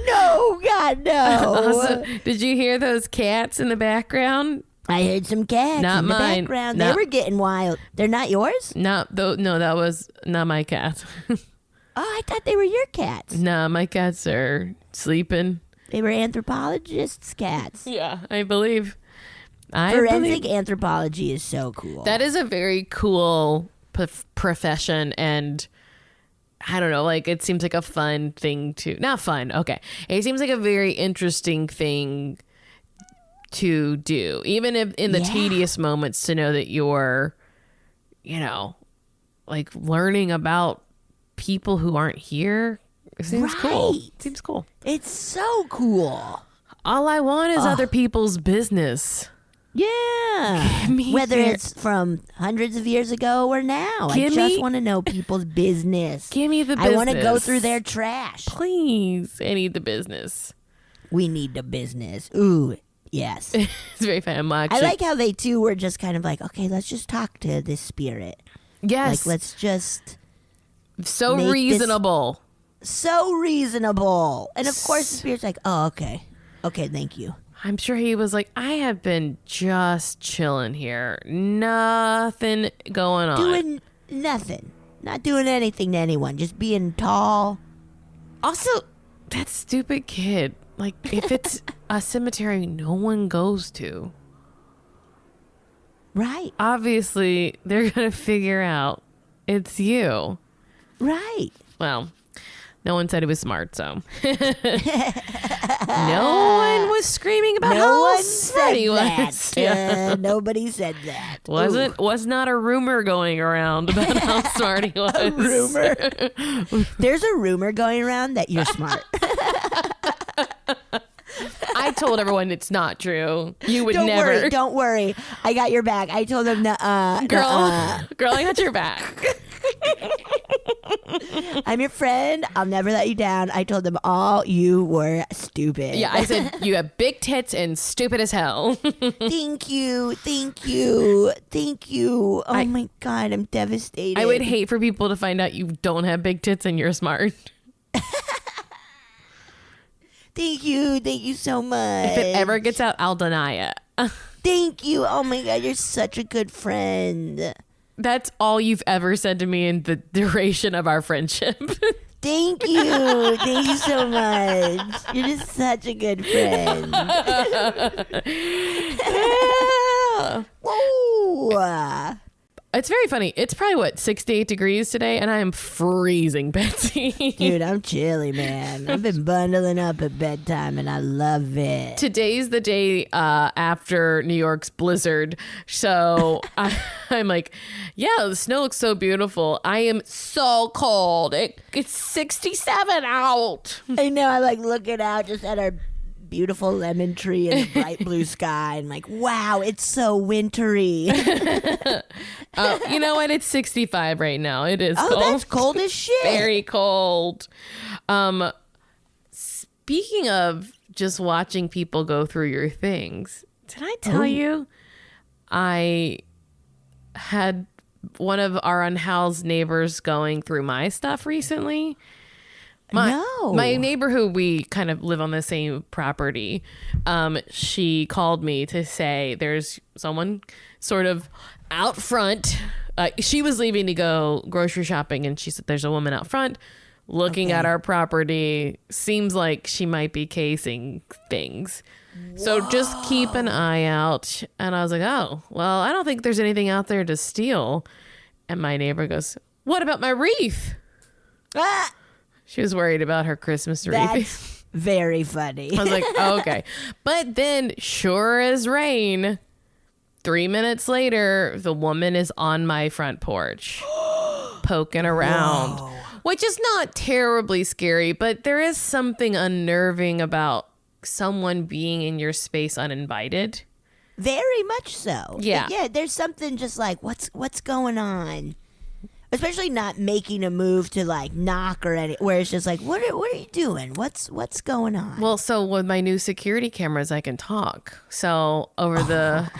No, God, no. Also, did you hear those cats in the background? I heard some cats in the background. They were getting wild. They're not yours? No, that was not my cat. Oh, I thought they were your cats. No, my cats are sleeping. They were anthropologists' cats. Yeah, I believe. Forensic anthropology is so cool. That is a very cool profession, and I don't know, like, it seems like a fun thing to... Not fun, okay. It seems like a very interesting thing to do, even if in the tedious moments, to know that you're, like, learning about people who aren't here. It seems cool. Seems cool. It's so cool. All I want is other people's business. Yeah. Whether it's from hundreds of years ago or now. I just want to know people's business. Give me the business. I want to go through their trash. Please. I need the business. We need the business. Ooh, yes. It's very fun. I like how they, too, were just kind of like, okay, let's just talk to this spirit. Yes. Like, let's just... So reasonable. So reasonable. And, of course, the spirit's like, oh, okay. Okay, thank you. I'm sure he was like, I have been just chilling here. Nothing going on. Doing nothing. Not doing anything to anyone. Just being tall. Also, that stupid kid. Like, if it's a cemetery no one goes to. Right. Obviously, they're going to figure out it's you. Right. Well, no one said he was smart, so. No one was screaming about how smart he was. Yeah. Nobody said that. Was not a rumor going around about how smart he was. A rumor? There's a rumor going around that you're smart. I told everyone it's not true. You would never. Don't worry. I got your back. I told them that. Girl, I got your back. I'm your friend. I'll never let you down. I told them all you were stupid. Yeah, I said you have big tits and stupid as hell. Thank you. Thank you. Thank you. Oh my God, I'm devastated. I would hate for people to find out you don't have big tits and you're smart. Thank you. Thank you so much. If it ever gets out, I'll deny it. Thank you. Oh my God, you're such a good friend. That's all you've ever said to me in the duration of our friendship. Thank you. Thank you so much. You're just such a good friend. Ooh. It's very funny. It's probably, 68 degrees today, and I am freezing, Betsy. Dude, I'm chilly, man. I've been bundling up at bedtime, and I love it. Today's the day after New York's blizzard, so I'm like, yeah, the snow looks so beautiful. I am so cold. It's 67 out. I know. I like looking out just at our beautiful lemon tree and the bright blue sky, and like, wow, it's so wintry. You know what? It's 65 right now. It is cold. Oh, that's cold as shit. Very cold. Speaking of just watching people go through your things, did I tell you I had one of our unhoused neighbors going through my stuff recently? My neighbor, who we kind of live on the same property, she called me to say there's someone sort of out front. She was leaving to go grocery shopping, and she said there's a woman out front looking at our property. Seems like she might be casing things. Whoa. So just keep an eye out. And I was like, oh, well, I don't think there's anything out there to steal. And my neighbor goes, what about my wreath? Ah! She was worried about her Christmas wreath. That's very funny. I was like, oh, okay. But then, sure as rain, 3 minutes later, the woman is on my front porch poking around. Whoa. Which is not terribly scary, but there is something unnerving about someone being in your space uninvited. Very much so. Yeah. Yeah, there's something just like, what's going on? Especially not making a move to like knock or any, where it's just like, what are you doing? What's going on? Well, so with my new security cameras, I can talk. So over the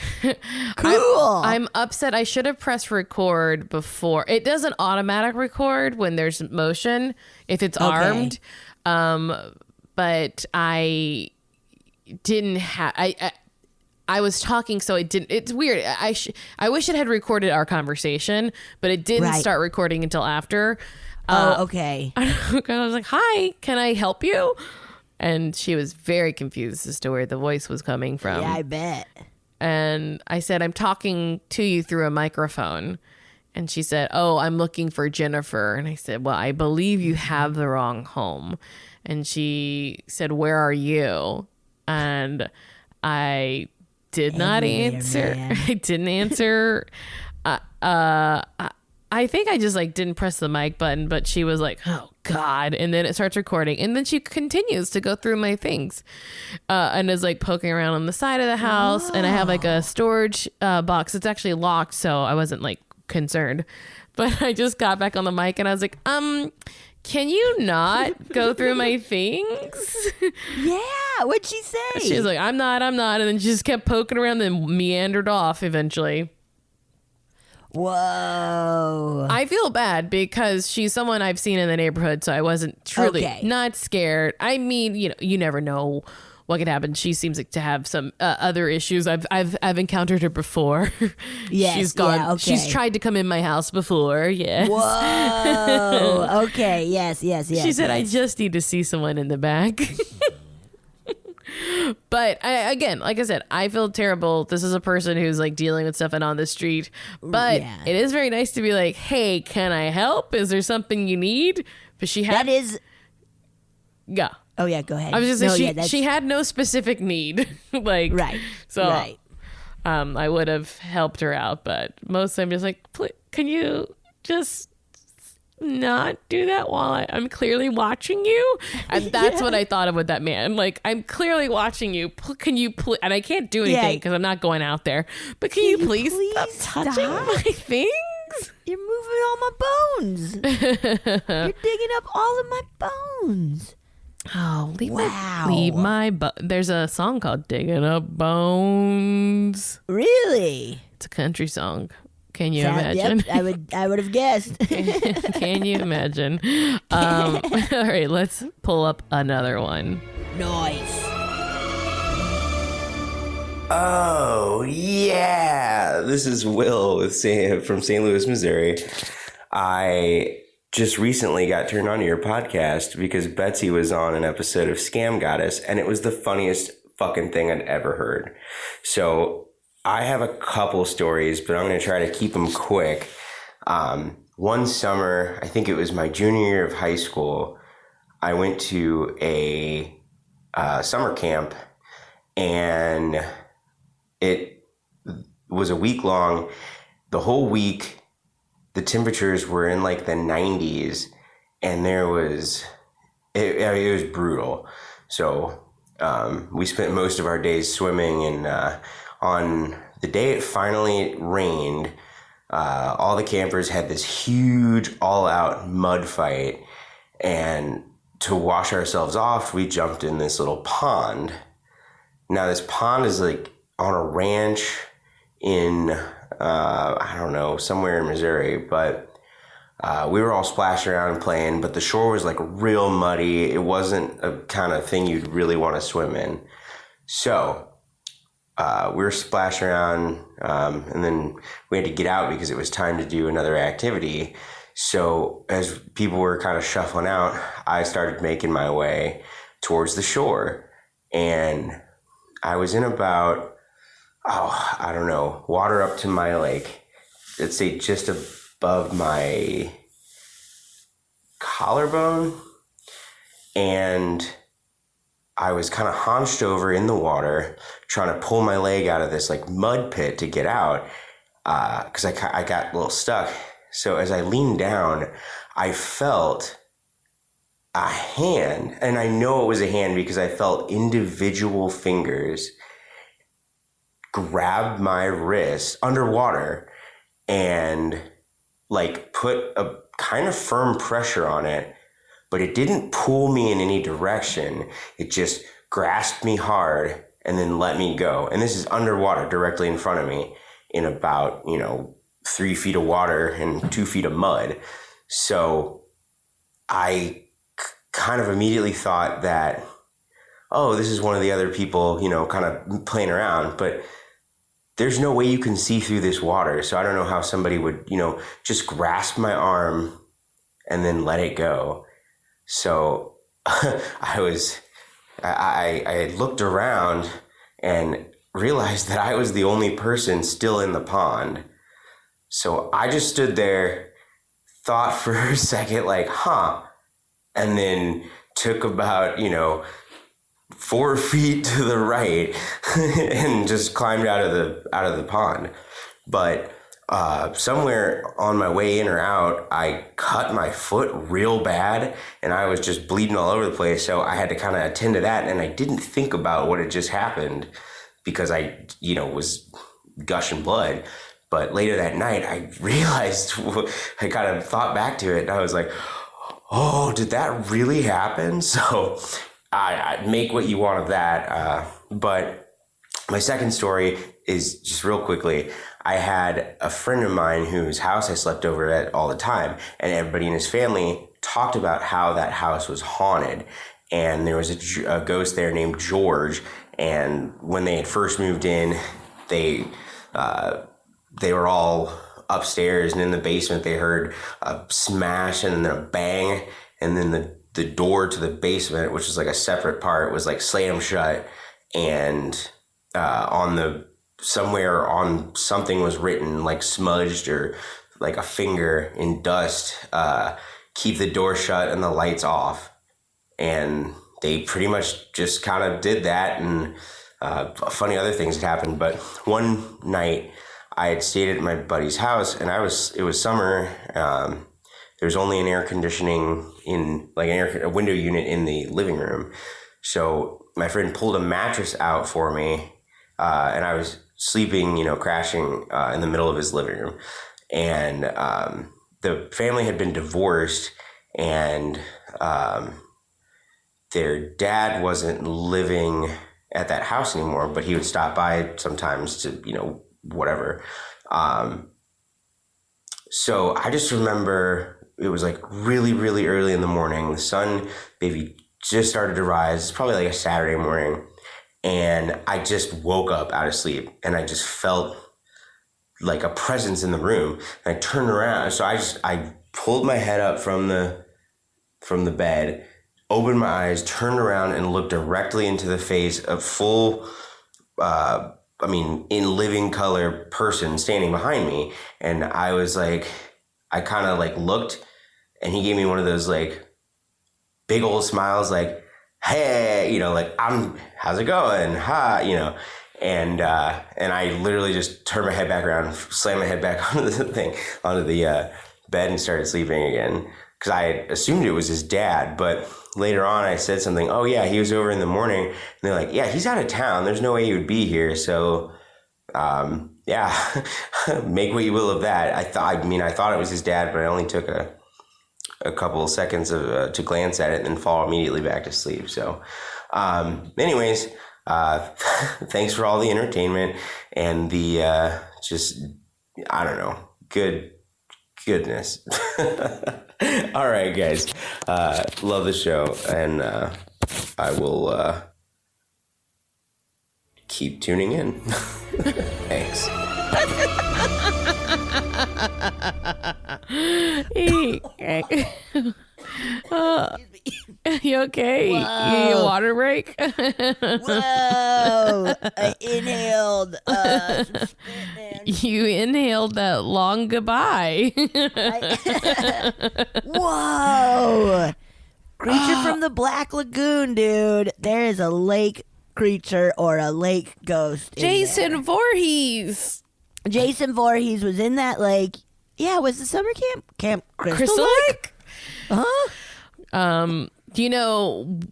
cool. I'm upset. I should have pressed record before. It doesn't automatic record when there's motion if it's armed. But I didn't have. I was talking, so it didn't. It's weird. I wish it had recorded our conversation, but it didn't start recording until after. Okay. I was like, "Hi, can I help you?" And she was very confused as to where the voice was coming from. Yeah, I bet. And I said, "I'm talking to you through a microphone." And she said, "Oh, I'm looking for Jennifer." And I said, "Well, I believe you have the wrong home." And she said, "Where are you?" And I did not answer. I didn't answer. I I think I just like didn't press the mic button, but she was like, oh God. And then it starts recording. And then she continues to go through my things and is like poking around on the side of the house. And I have like a storage box. It's actually locked. So I wasn't like concerned, but I just got back on the mic and I was like, can you not go through my things? Yeah. What'd she say? She was like, I'm not. And then she just kept poking around and meandered off eventually. Whoa. I feel bad because she's someone I've seen in the neighborhood, so I wasn't truly not scared. I mean, you never know what could happen. She seems like to have some other issues. I've encountered her before. Yes, she's gone. yeah, okay. She's tried to come in my house before. Yes. Whoa. Okay. Yes. She said, I just need to see someone in the back. But again, like I said, I feel terrible. This is a person who's like dealing with stuff and on the street. But it is very nice to be like, hey, can I help? Is there something you need? But she had... That is... Yeah. Oh, yeah, go ahead. I was just saying, she had no specific need. Like, right. So right. I would have helped her out. But mostly I'm just like, can you just... not do that while I'm clearly watching you? And that's what I thought of with that man. Like, I'm clearly watching you. Can you and I can't do anything because I'm not going out there, but can you please stop touching my things? You're moving all my bones. You're digging up all of my bones. Oh, leave my there's a song called Digging Up Bones. Really? It's a country song. Can you imagine? Yep, I would have guessed. Can you imagine? All right, let's pull up another one. Nice. Oh, yeah. This is Will from St. Louis, Missouri. I just recently got turned on to your podcast because Betsy was on an episode of Scam Goddess, and it was the funniest fucking thing I'd ever heard. So I have a couple stories, but I'm going to try to keep them quick. One summer, I think it was my junior year of high school, I went to a summer camp, and it was a week long. The whole week, the temperatures were in like the 90s, and it was brutal. So we spent most of our days swimming, and on the day it finally rained, all the campers had this huge all-out mud fight, and to wash ourselves off, we jumped in this little pond. Now, this pond is like on a ranch in, I don't know, somewhere in Missouri, but we were all splashing around and playing, but the shore was like real muddy. It wasn't a kind of thing you'd really want to swim in. So we were splashing around, and then we had to get out because it was time to do another activity. So as people were kind of shuffling out, I started making my way towards the shore, and I was in about, I don't know, water up to my, like, let's say just above my collarbone, and I was kind of hunched over in the water trying to pull my leg out of this like mud pit to get out, because I got a little stuck. So as I leaned down, I felt a hand, and I know it was a hand because I felt individual fingers grab my wrist underwater and like put a kind of firm pressure on it, but it didn't pull me in any direction. It just grasped me hard and then let me go. And this is underwater directly in front of me in about, 3 feet of water and 2 feet of mud. So I kind of immediately thought that, oh, this is one of the other people, kind of playing around, but there's no way you can see through this water. So I don't know how somebody would, just grasp my arm and then let it go. So I looked around and realized that I was the only person still in the pond. So I just stood there, thought for a second, like, and then took about, 4 feet to the right and just climbed out of the pond. But somewhere on my way in or out, I cut my foot real bad and I was just bleeding all over the place. So I had to kind of attend to that. And I didn't think about what had just happened because I, was gushing blood. But later that night, I realized, I kind of thought back to it and I was like, oh, did that really happen? So I make what you want of that. But my second story is just real quickly. I had a friend of mine whose house I slept over at all the time, and everybody in his family talked about how that house was haunted. And there was a ghost there named George. And when they had first moved in, they were all upstairs, and in the basement they heard a smash and then a bang, and then the door to the basement, which is like a separate part, was like slammed shut, and somewhere on something was written, like smudged or like a finger in dust, keep the door shut and the lights off. And they pretty much just kind of did that, and funny other things had happened. But one night I had stayed at my buddy's house, and it was summer. There's only an air conditioning in like a window unit in the living room. So my friend pulled a mattress out for me, and I was sleeping, crashing in the middle of his living room. And the family had been divorced, and their dad wasn't living at that house anymore, but he would stop by sometimes to, whatever. So I just remember it was like really, really early in the morning. The sun maybe just started to rise. It's probably like a Saturday morning. And I just woke up out of sleep, and I just felt like a presence in the room. And I turned around. So I pulled my head up from the bed, opened my eyes, turned around, and looked directly into the face of full, in living color person standing behind me. And I was like, I kind of like looked, and he gave me one of those like big old smiles, like, hey, like, how's it going? Ha, and I literally just turned my head back around, slammed my head back onto the bed, and started sleeping again. Because I had assumed it was his dad, but later on I said something, oh yeah, he was over in the morning, and they're like, yeah, he's out of town, there's no way he would be here, so yeah, make what you will of that. I thought it was his dad, but I only took a couple of seconds to glance at it and then fall immediately back to sleep. So anyways, thanks for all the entertainment and the just, I don't know, goodness. All right, guys. Love the show, and I will keep tuning in. Thanks. You okay? You need a water break? Whoa! I inhaled some spit, man. You inhaled that long goodbye. Whoa! Creature from the Black Lagoon, dude. There is a lake creature or a lake ghost. Jason Voorhees. Jason Voorhees was in that lake. Yeah, was the summer camp Crystal Lake?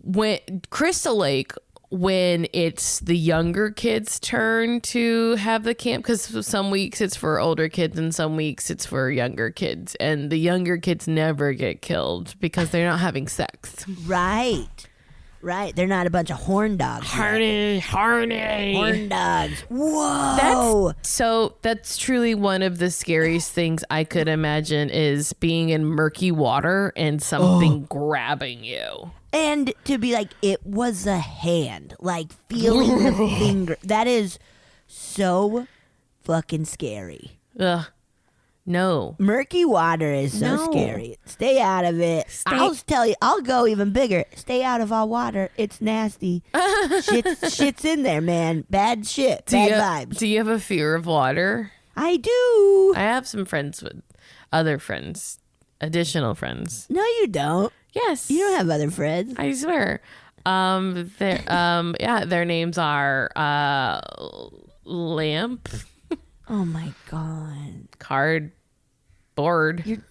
When Crystal Lake, when it's the younger kids' turn to have the camp, because some weeks it's for older kids and some weeks it's for younger kids, and the younger kids never get killed because they're not having sex. Right. They're not a bunch of horn dogs. Horny. Horn dogs. Whoa. That's truly one of the scariest things I could imagine, is being in murky water and something grabbing you. And to be like, it was a hand, like feeling the finger. That is so fucking scary. Ugh. No. Murky water is so scary. Stay out of it. I'll tell you, I'll go even bigger. Stay out of our water. It's nasty. Shit's in there, man. Bad shit. Bad vibes. Do you have a fear of water? I do. I have some friends with other friends, additional friends. No, you don't. Yes. You don't have other friends. I swear. Their names are Lamp. Oh my God. Cardboard.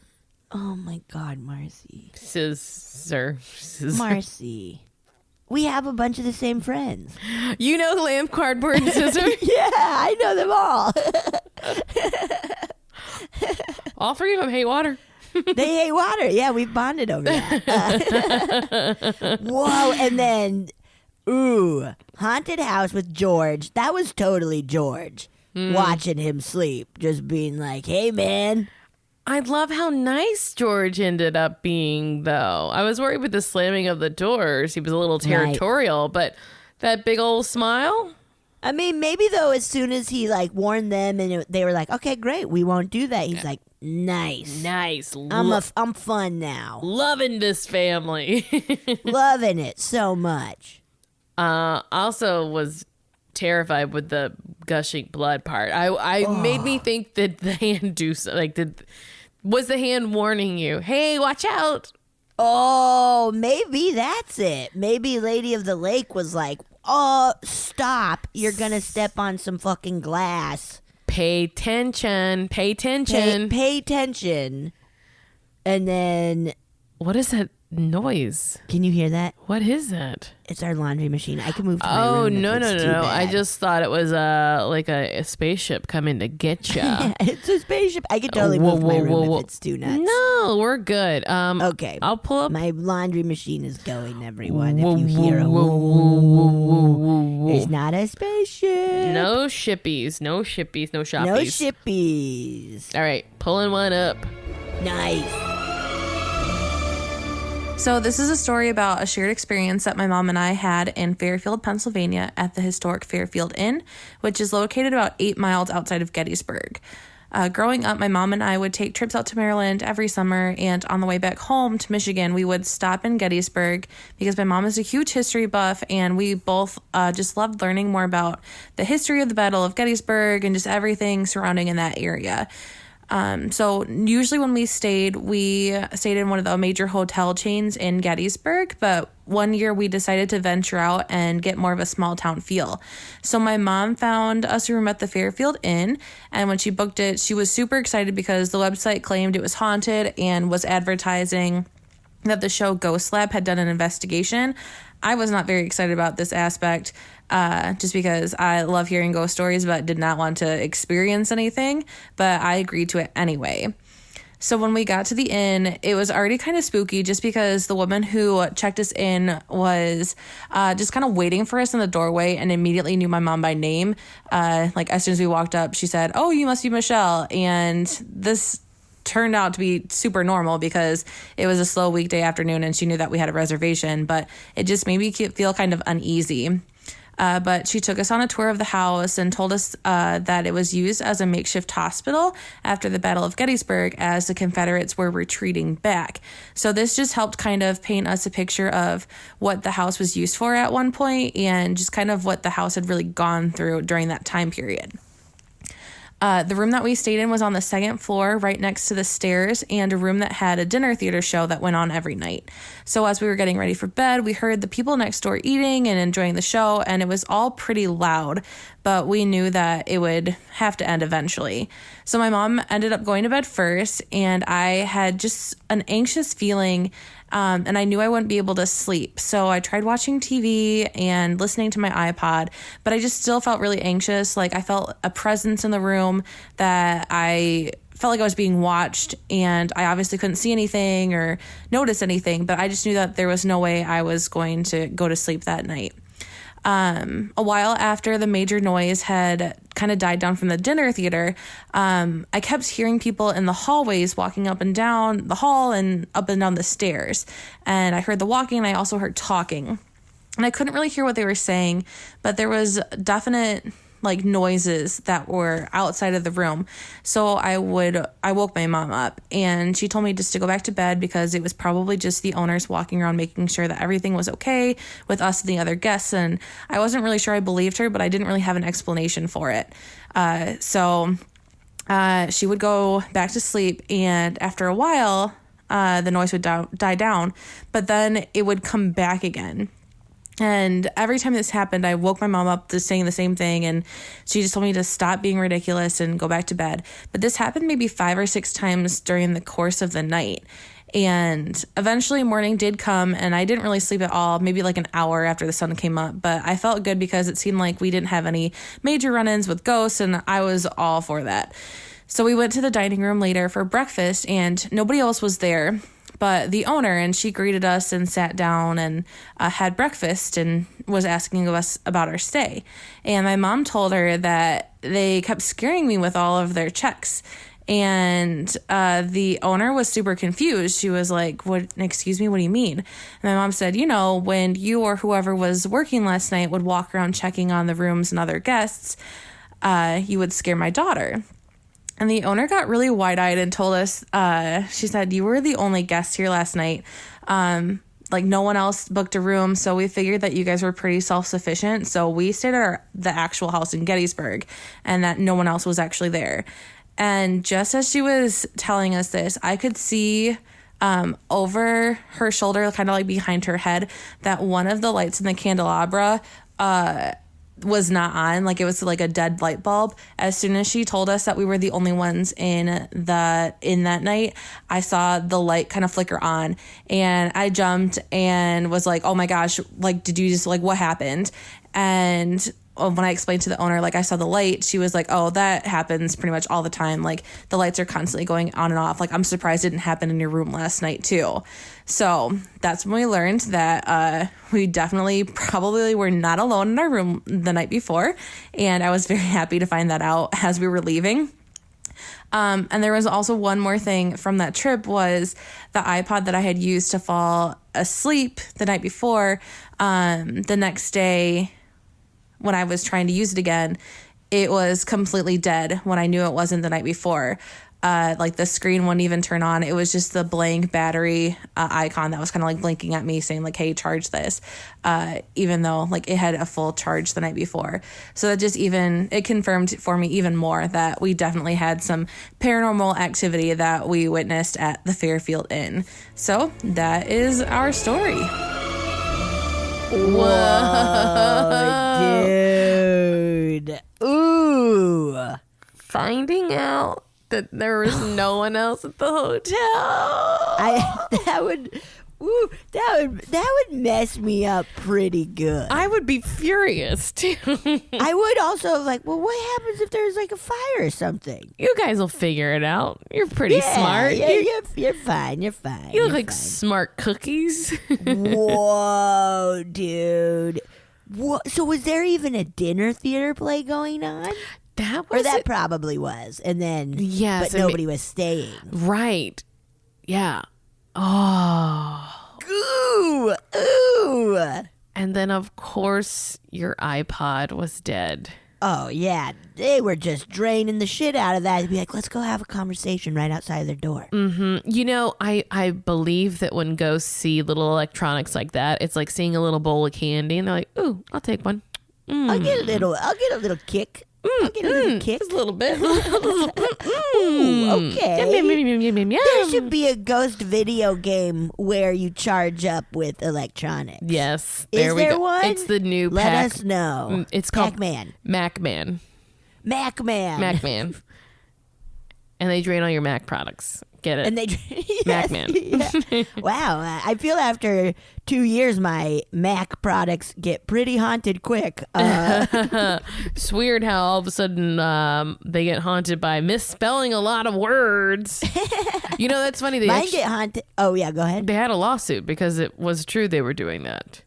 Oh my God, Marcy. Scissor. Marcy. We have a bunch of the same friends. You know lamp, cardboard, and scissor? Yeah, I know them all. All three of them hate water. They hate water. Yeah, we've bonded over that. Whoa, and then, haunted house with George. That was totally George. Watching him sleep. Just being like, hey, man. I love how nice George ended up being, though. I was worried with the slamming of the doors. He was a little territorial, but that big old smile. I mean, maybe, though, as soon as he, like, warned them and they were like, okay, great, we won't do that. He's like, nice. I'm fun now. Loving this family. Loving it so much. Also was terrified with the gushing blood part. I made me think that the hand do so, like, was the hand warning you? Hey, watch out. Oh, maybe that's it. Maybe Lady of the Lake was like, oh, stop. You're going to step on some fucking glass. Pay attention. Pay attention. Pay attention. And then... What is that noise? Can you hear that? What is that? It's our laundry machine. I can move to my room. Oh, no. Bad. I just thought it was like a spaceship coming to get you. Yeah, it's a spaceship. I could totally move to my room if it's too nuts. No, we're good. Okay. I'll pull up. My laundry machine is going, everyone. If you hear a woo, woo, woo, woo, it's not a spaceship. No shippies. No shippies. No shoppies. No shippies. All right. Pulling one up. Nice. So this is a story about a shared experience that my mom and I had in Fairfield, Pennsylvania at the historic Fairfield Inn, which is located about 8 miles outside of Gettysburg. Growing up, my mom and I would take trips out to Maryland every summer, and on the way back home to Michigan, we would stop in Gettysburg because my mom is a huge history buff, and we both just loved learning more about the history of the Battle of Gettysburg and just everything surrounding in that area. So usually when we stayed in one of the major hotel chains in Gettysburg, but one year we decided to venture out and get more of a small town feel. So my mom found us a room at the Fairfield Inn, and when she booked it, she was super excited because the website claimed it was haunted and was advertising that the show Ghost Lab had done an investigation. I was not very excited about this aspect, just because I love hearing ghost stories, but did not want to experience anything, but I agreed to it anyway. So when we got to the inn, it was already kind of spooky just because the woman who checked us in was just kind of waiting for us in the doorway and immediately knew my mom by name. Like as soon as we walked up, she said, "Oh, you must be Michelle." And this turned out to be super normal because it was a slow weekday afternoon and she knew that we had a reservation, but it just made me feel kind of uneasy. But she took us on a tour of the house and told us that it was used as a makeshift hospital after the Battle of Gettysburg as the Confederates were retreating back. So this just helped kind of paint us a picture of what the house was used for at one point and just kind of what the house had really gone through during that time period. The room that we stayed in was on the second floor, right next to the stairs, and a room that had a dinner theater show that went on every night. So as we were getting ready for bed, we heard the people next door eating and enjoying the show, and it was all pretty loud, but we knew that it would have to end eventually. So my mom ended up going to bed first, and I had just an anxious feeling, and I knew I wouldn't be able to sleep. So I tried watching TV and listening to my iPod, but I just still felt really anxious. Like I felt a presence in the room that I felt like I was being watched, and I obviously couldn't see anything or notice anything, but I just knew that there was no way I was going to go to sleep that night. A while after the major noise had kind of died down from the dinner theater, I kept hearing people in the hallways walking up and down the hall and up and down the stairs. And I heard the walking and I also heard talking. And I couldn't really hear what they were saying, but there was definite like noises that were outside of the room. So I woke my mom up and she told me just to go back to bed because it was probably just the owners walking around making sure that everything was okay with us and the other guests. And I wasn't really sure I believed her, but I didn't really have an explanation for it. So she would go back to sleep, and after a while, the noise would die down, but then it would come back again. And every time this happened, I woke my mom up to saying the same thing, and she just told me to stop being ridiculous and go back to bed. But this happened maybe 5 or 6 times during the course of the night. And eventually morning did come, and I didn't really sleep at all, maybe like an hour after the sun came up. But I felt good because it seemed like we didn't have any major run-ins with ghosts, and I was all for that. So we went to the dining room later for breakfast, and nobody else was there but the owner, and she greeted us and sat down and had breakfast and was asking us about our stay. And my mom told her that they kept scaring me with all of their checks. And the owner was super confused. She was like, "What? Excuse me, what do you mean?" And my mom said, when you or whoever was working last night would walk around checking on the rooms and other guests, you would scare my daughter. And the owner got really wide-eyed and told us, she said, "You were the only guest here last night. No one else booked a room, so we figured that you guys were pretty self-sufficient. So we stayed at the actual house in Gettysburg, and that no one else was actually there." And just as she was telling us this, I could see over her shoulder, kind of like behind her head, that one of the lights in the candelabra was not on. Like, it was like a dead light bulb. As soon as she told us that we were the only ones in that night, I saw the light kind of flicker on, and I jumped and was like, "Oh my gosh, like, did you just, like, what happened?" And when I explained to the owner, like, I saw the light, she was like, "Oh, that happens pretty much all the time. Like, the lights are constantly going on and off. Like, I'm surprised it didn't happen in your room last night too." So that's when we learned that we definitely probably were not alone in our room the night before. And I was very happy to find that out as we were leaving. And there was also one more thing from that trip, was the iPod that I had used to fall asleep the night before. The next day, when I was trying to use it again, it was completely dead when I knew it wasn't the night before. Like, the screen wouldn't even turn on. It was just the blank battery icon that was kind of like blinking at me saying, like, "Hey, charge this," even though, like, it had a full charge the night before. So that just it confirmed for me even more that we definitely had some paranormal activity that we witnessed at the Fairfield Inn. So that is our story. Whoa, dude. Ooh. Finding out that there was no one else at the hotel. That would mess me up pretty good. I would be furious too. I would also like, well, what happens if there's like a fire or something? You guys will figure it out. You're pretty smart. Yeah, you're fine. You're fine. You look like smart cookies. Whoa, dude. What? So was there even a dinner theater play going on? That probably was. And then, yes, but nobody was staying. Right. Yeah. Oh. Ooh. And then, of course, your iPod was dead. Oh, yeah. They were just draining the shit out of that. They'd be like, "Let's go have a conversation right outside their door." Mm-hmm. I believe that when ghosts see little electronics like that, it's like seeing a little bowl of candy, and they're like, "Ooh, I'll take one." I'll get a little kick. I'll get a little kick. Just a little bit. Ooh, okay. There There should be a ghost video game where you charge up with electronics. Yes. Is there go. one? It's the new Let us know. It's called Pac-Man. Macman. Macman. And they drain all your Mac products. Get it? And they Macman. Yeah. Wow. I feel after 2 years, my Mac products get pretty haunted quick. It's weird how all of a sudden they get haunted by misspelling a lot of words. That's funny. Mine get haunted. Oh, yeah, go ahead. They had a lawsuit because it was true they were doing that.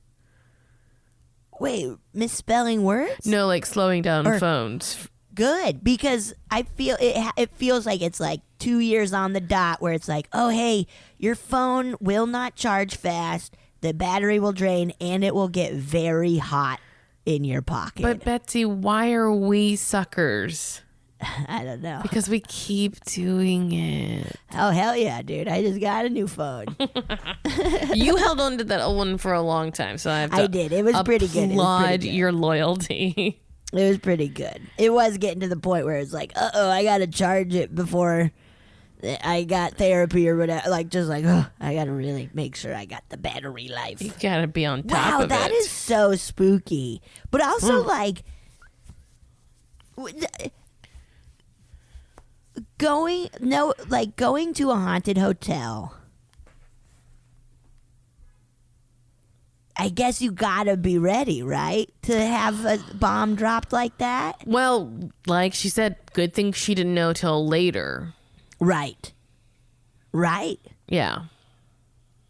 Wait, misspelling words? No, like slowing down phones. Good, because I feel it feels like it's like 2 years on the dot where it's like, oh, hey, your phone will not charge fast, the battery will drain, and it will get very hot in your pocket. But Betsy, why are we suckers? I don't know. Because we keep doing it. Oh, hell yeah, dude. I just got a new phone. You held on to that old one for a long time, so I did. It was pretty good. Applaud your loyalty. It was pretty good. It was getting to the point where it's like, I got to charge it before I got therapy or whatever. Like, just like, oh, I got to really make sure I got the battery life. You gotta be on top Wow, of it. that is so spooky. But also, like, going to a haunted hotel. I guess you gotta be ready, right? To have a bomb dropped like that? Well, like she said, good thing she didn't know till later. Right. Right? Yeah.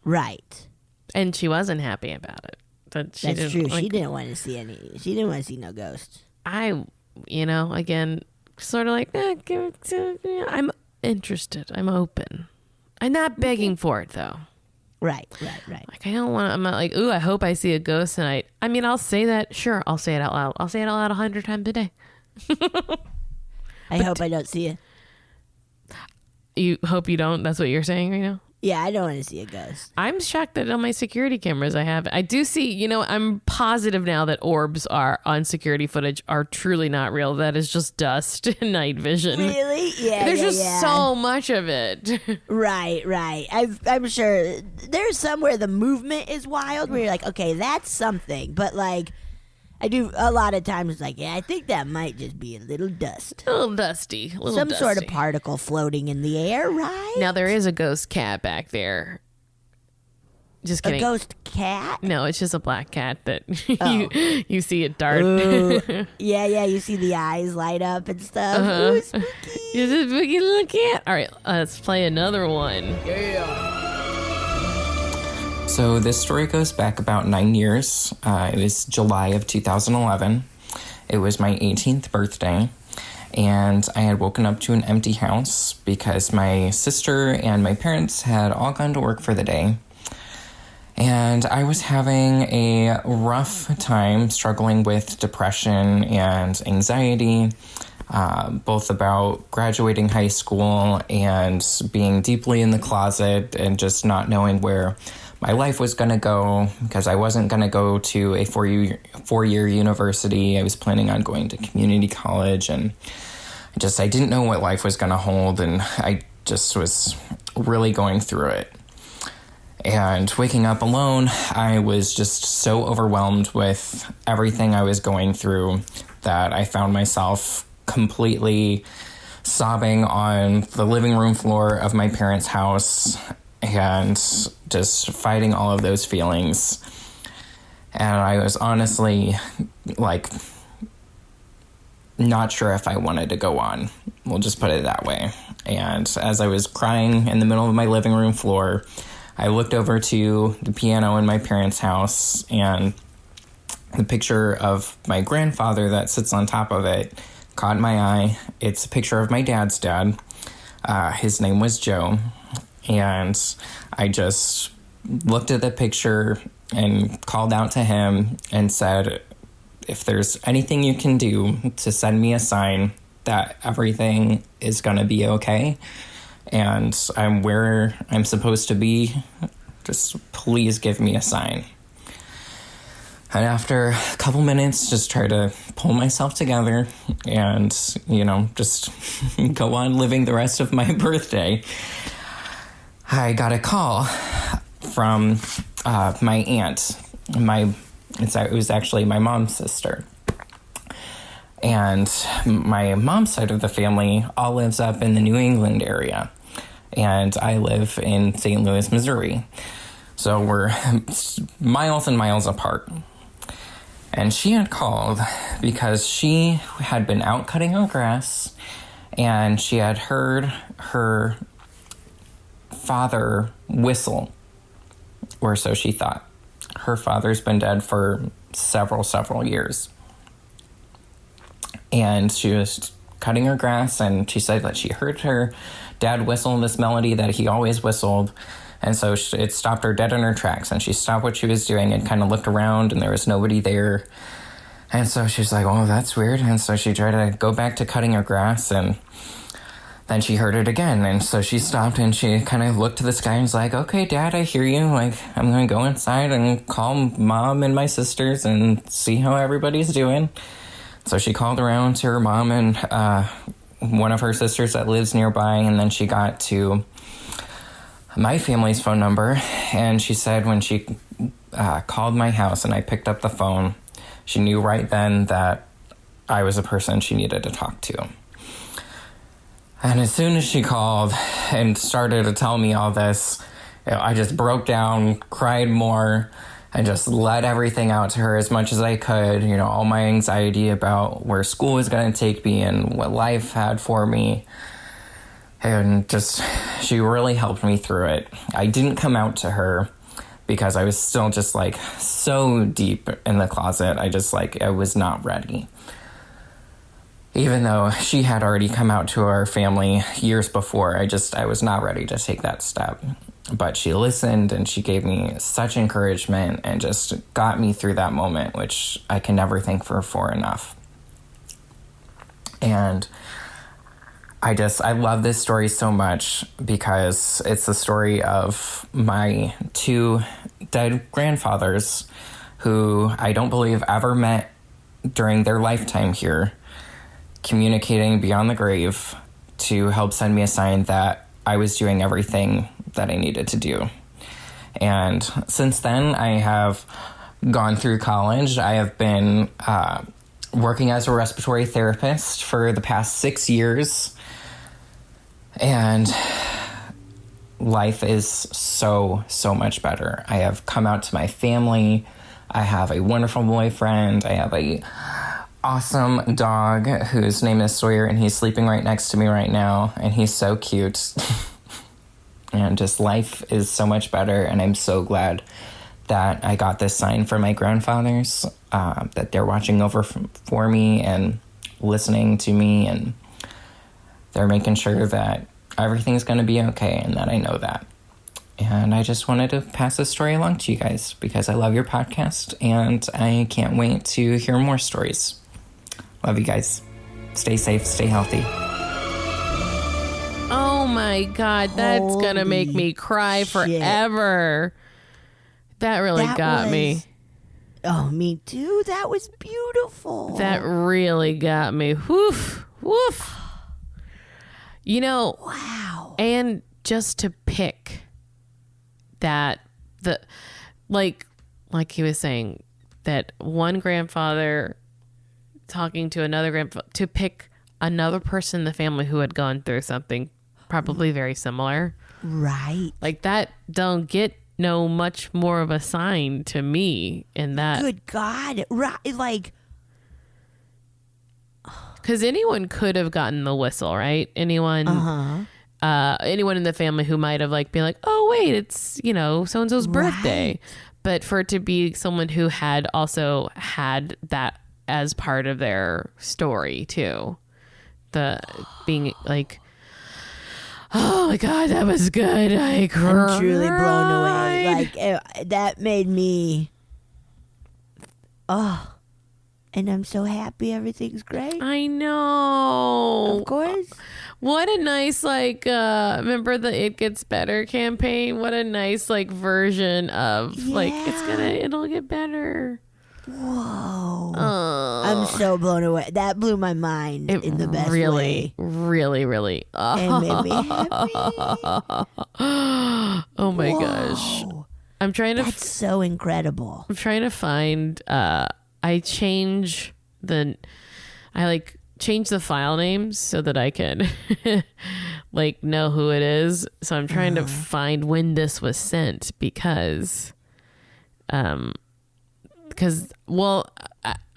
Right. And she wasn't happy about it. But she That's didn't, true. like, She didn't want to see she didn't want to see no ghosts. Again, sort of like, I'm interested. I'm open. I'm not begging for it, though. Right. Like, I'm not like, ooh, I hope I see a ghost tonight. I mean, I'll say that. Sure, I'll say it out loud. I'll say it out loud 100 times a day. I hope I don't see it. You hope you don't? That's what you're saying right now? Yeah, I don't want to see a ghost. I'm shocked that on my security cameras I do see, I'm positive now that orbs are on security footage are truly not real. That is just dust and night vision. Really? Yeah. There's just so much of it. Right. I'm sure there's somewhere the movement is wild where you're like, okay, that's something. But like, I do a lot of times like, yeah, I think that might just be a little dust. A little dusty. Some sort of particle floating in the air, right? Now there is a ghost cat back there. Just kidding. A ghost cat? No, it's just a black cat that you see it dart. Yeah, you see the eyes light up and stuff. Uh-huh. Ooh, spooky. It's a spooky little cat. All right, let's play another one. So this story goes back about 9 years. It was July of 2011. It was my 18th birthday, and I had woken up to an empty house because my sister and my parents had all gone to work for the day. And I was having a rough time struggling with depression and anxiety, both about graduating high school and being deeply in the closet and just not knowing where my life was going to go, because I wasn't going to go to a four-year university. I was planning on going to community college, and I didn't know what life was going to hold, and I just was really going through it. And waking up alone, I was just so overwhelmed with everything I was going through that I found myself completely sobbing on the living room floor of my parents' house and just fighting all of those feelings. And I was honestly, like, not sure if I wanted to go on. We'll just put it that way. And as I was crying in the middle of my living room floor, I looked over to the piano in my parents' house, and the picture of my grandfather that sits on top of it caught my eye. It's a picture of my dad's dad. His name was Joe. And I just looked at the picture and called out to him and said, if there's anything you can do to send me a sign that everything is going to be okay and I'm where I'm supposed to be, just please give me a sign. And after a couple minutes, just try to pull myself together and, just go on living the rest of my birthday. I got a call from my aunt. It was actually my mom's sister. And my mom's side of the family all lives up in the New England area. And I live in St. Louis, Missouri. So we're miles and miles apart. And she had called because she had been out cutting her grass, and she had heard her father whistle, or so she thought. Her father's been dead for several years. And she was cutting her grass, and she said that she heard her dad whistle this melody that he always whistled. And so it stopped her dead in her tracks, and she stopped what she was doing and kind of looked around, and there was nobody there. And so she's like, oh, that's weird. And so she tried to go back to cutting her grass, and then she heard it again. And so she stopped, and she kind of looked to the sky and was like, okay, Dad, I hear you. Like, I'm going to go inside and call Mom and my sisters and see how everybody's doing. So she called around to her mom and one of her sisters that lives nearby, and then she got to my family's phone number, and she said when she called my house and I picked up the phone, she knew right then that I was a person she needed to talk to. And as soon as she called and started to tell me all this, I just broke down, cried more, and just let everything out to her as much as I could. All my anxiety about where school was going to take me and what life had for me. And just, she really helped me through it. I didn't come out to her because I was still just like so deep in the closet. I was not ready. Even though she had already come out to our family years before, I was not ready to take that step. But she listened and she gave me such encouragement and just got me through that moment, which I can never thank her for enough. And I love this story so much because it's the story of my 2 dead grandfathers who I don't believe ever met during their lifetime here, communicating beyond the grave to help send me a sign that I was doing everything that I needed to do. And since then, I have gone through college. I have been working as a respiratory therapist for the past 6 years. And life is so much better. I have come out to my family. I have a wonderful boyfriend. I have a awesome dog whose name is Sawyer, and he's sleeping right next to me right now, and he's so cute. And just life is so much better, and I'm so glad that I got this sign from my grandfathers, that they're watching over for me and listening to me, and they're making sure that everything's going to be okay, and that I know that. And I just wanted to pass this story along to you guys because I love your podcast, and I can't wait to hear more stories. Love you guys. Stay safe, stay healthy. Oh my God, that's going to make me cry forever. That really got me. Oh, me too. That was beautiful. That really got me. Woof, woof. Wow. And just to pick that, like he was saying, that one grandfather talking to another grandfather, to pick another person in the family who had gone through something probably very similar. Right. Like that don't get no much more of a sign to me in that. Good God. Right. Like, because anyone could have gotten the whistle, right? Anyone in the family who might have been like, oh wait, it's so-and-so's birthday. Right. But for it to be someone who had also had that as part of their story too, the being like, oh my God, that was good. I'm truly blown away. Like that made me. And I'm so happy everything's great. I know. Of course. What a nice, remember the It Gets Better campaign? What a nice, version of, it'll get better. Whoa. I'm so blown away. That blew my mind in the best way. Really, really. It made me happy. Oh my gosh. I'm trying to. That's so incredible. I'm trying to find. I change the file names so that I can know who it is. So I'm trying to find when this was sent because I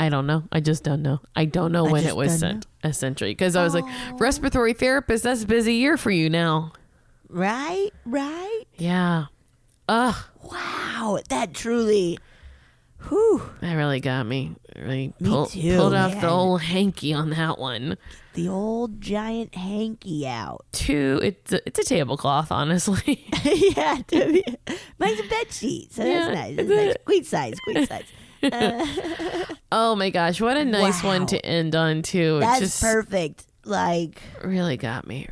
don't know. I just don't know. I don't know when it was sent, essentially. Because I was like, respiratory therapist, that's a busy year for you now. Right? Yeah. Wow. That truly... Whew. That really got me. Really Me too, pulled off man. the old hanky on that one. The old giant hanky out. It's a tablecloth, honestly. Yeah. Mine's a bed sheet, so that's nice. It's nice. Queen size. Oh my gosh, what a nice one to end on too. That's just perfect. Really got me.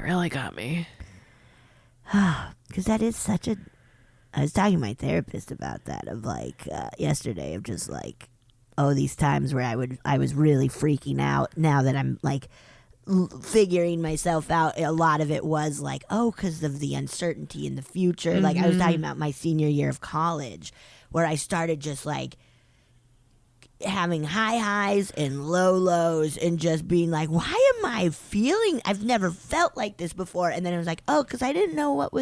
Because that is such a... I was talking to my therapist about that yesterday of just these times where I was really freaking out now that I'm figuring myself out. A lot of it was like, oh, because of the uncertainty in the future. Like I was talking about my senior year of college, where I started just like having high highs and low lows and just being like, why am I feeling? I've never felt like this before. And then it was like, oh, because I didn't know what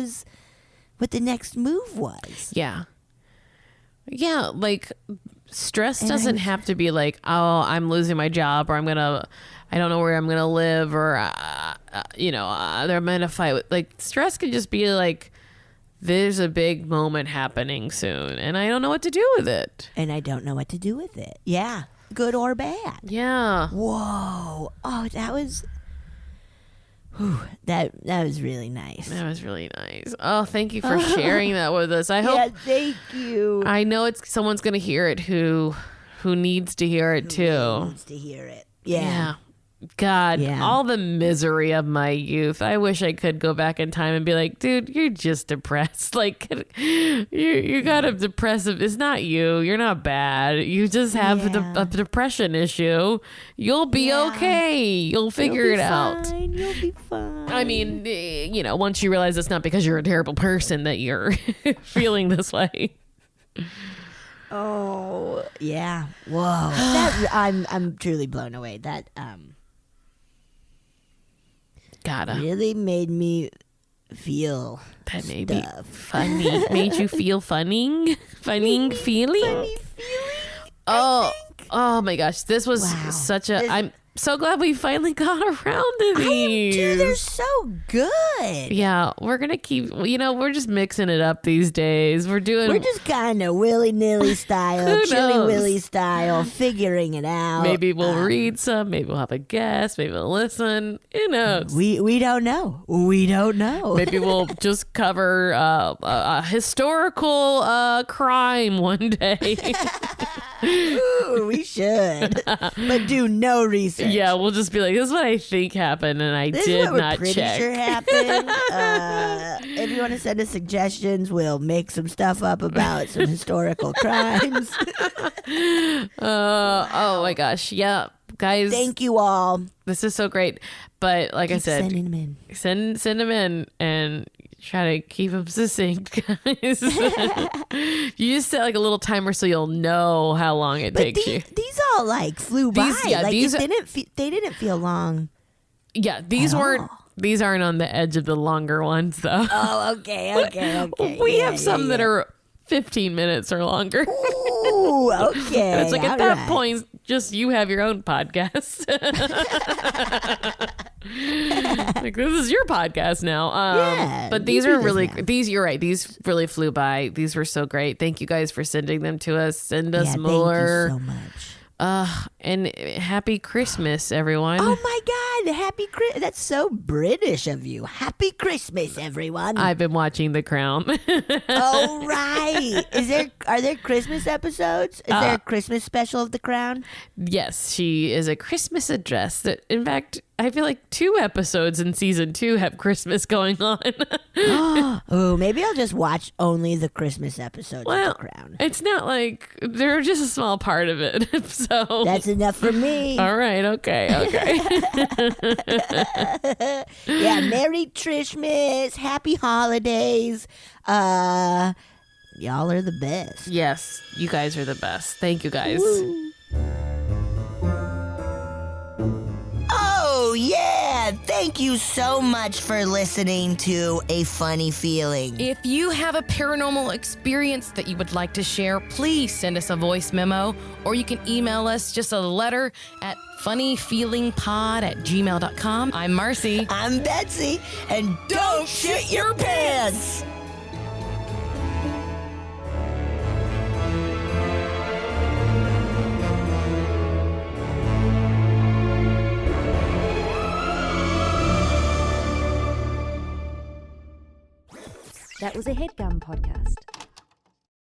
the next move was. Yeah. Yeah, like stress doesn't have to be like, oh, I'm losing my job, or I don't know where I'm gonna live, or I'm gonna fight with. Like stress can just be like, there's a big moment happening soon, and I don't know what to do with it. Yeah, good or bad. Yeah. Whoa. Oh, that was. Whew, that was really nice. That was really nice. Oh, thank you for sharing that with us. I hope. Yeah, thank you. I know someone's gonna hear it who needs to hear it too. Needs to hear it. Yeah. God, Yeah. all the misery of my youth. I wish I could go back in time and be like, dude, you're just depressed. Like, you got a depressive. It's not you. You're not bad. You just have a depression issue. You'll be okay. You'll figure it out. You'll be fine. I mean, once you realize it's not because you're a terrible person that you're feeling this way. Oh, yeah. Whoa. I'm truly blown away. That really made me feel That made stuff. me funny. Made you feel funning? Funny feeling? Funny feeling. Oh my gosh. This was such a... I'm so glad we finally got around to these. Dude, they're so good. Yeah, we're going to keep... we're just mixing it up these days. We're just kind of willy-nilly style, Who Chilly knows? Willy style, figuring it out. Maybe we'll read some. Maybe we'll have a guest. Maybe we'll listen. Who knows? We don't know. We don't know. Maybe we'll just cover a historical crime one day. Ooh, we should, but do no research. Yeah, we'll just be like, this is what I think happened, and I This did is what not we're pretty check. sure happened. If you want to send us suggestions, we'll make some stuff up about some historical crimes. Oh my gosh. Yeah. Guys, Thank you all. this is so great. But like I said, Sending them in. send them in and try to keep them succinct, guys. You just set like a little timer so you'll know how long it takes you. These all like flew These- by. yeah, like these- they didn't feel long. Yeah, these aren't on the edge of the longer ones though. Oh, okay. We have some that are 15 minutes or longer. Ooh, okay. It's like at all that right. point, just you have your own podcast. Like this is your podcast now. Yeah, but you these do are this really now. you're right. These really flew by. These were so great. Thank you guys for sending them to us. Send us Yeah, more. Thank you so much. And happy Christmas, everyone. Oh my God! Happy Christmas. That's so British of you. Happy Christmas, everyone. I've been watching The Crown. Oh right. Are there Christmas episodes? Is there a Christmas special of The Crown? Yes, she is a Christmas address. That, in fact, I feel like 2 episodes in season 2 have Christmas going on. Oh, maybe I'll just watch only the Christmas episodes Well, of The Crown. it's not like they're just a small part of it. So That's enough for me. all right, okay. Yeah, Merry Trishmas, Happy Holidays. Y'all are the best. Yes, you guys are the best. Thank you guys. Oh yeah! Thank you so much for listening to A Funny Feeling. If you have a paranormal experience that you would like to share, please send us a voice memo, or you can email us just a letter at funnyfeelingpod@gmail.com. I'm Marcy. I'm Betsy, and don't shit your pants! That was a headgum podcast.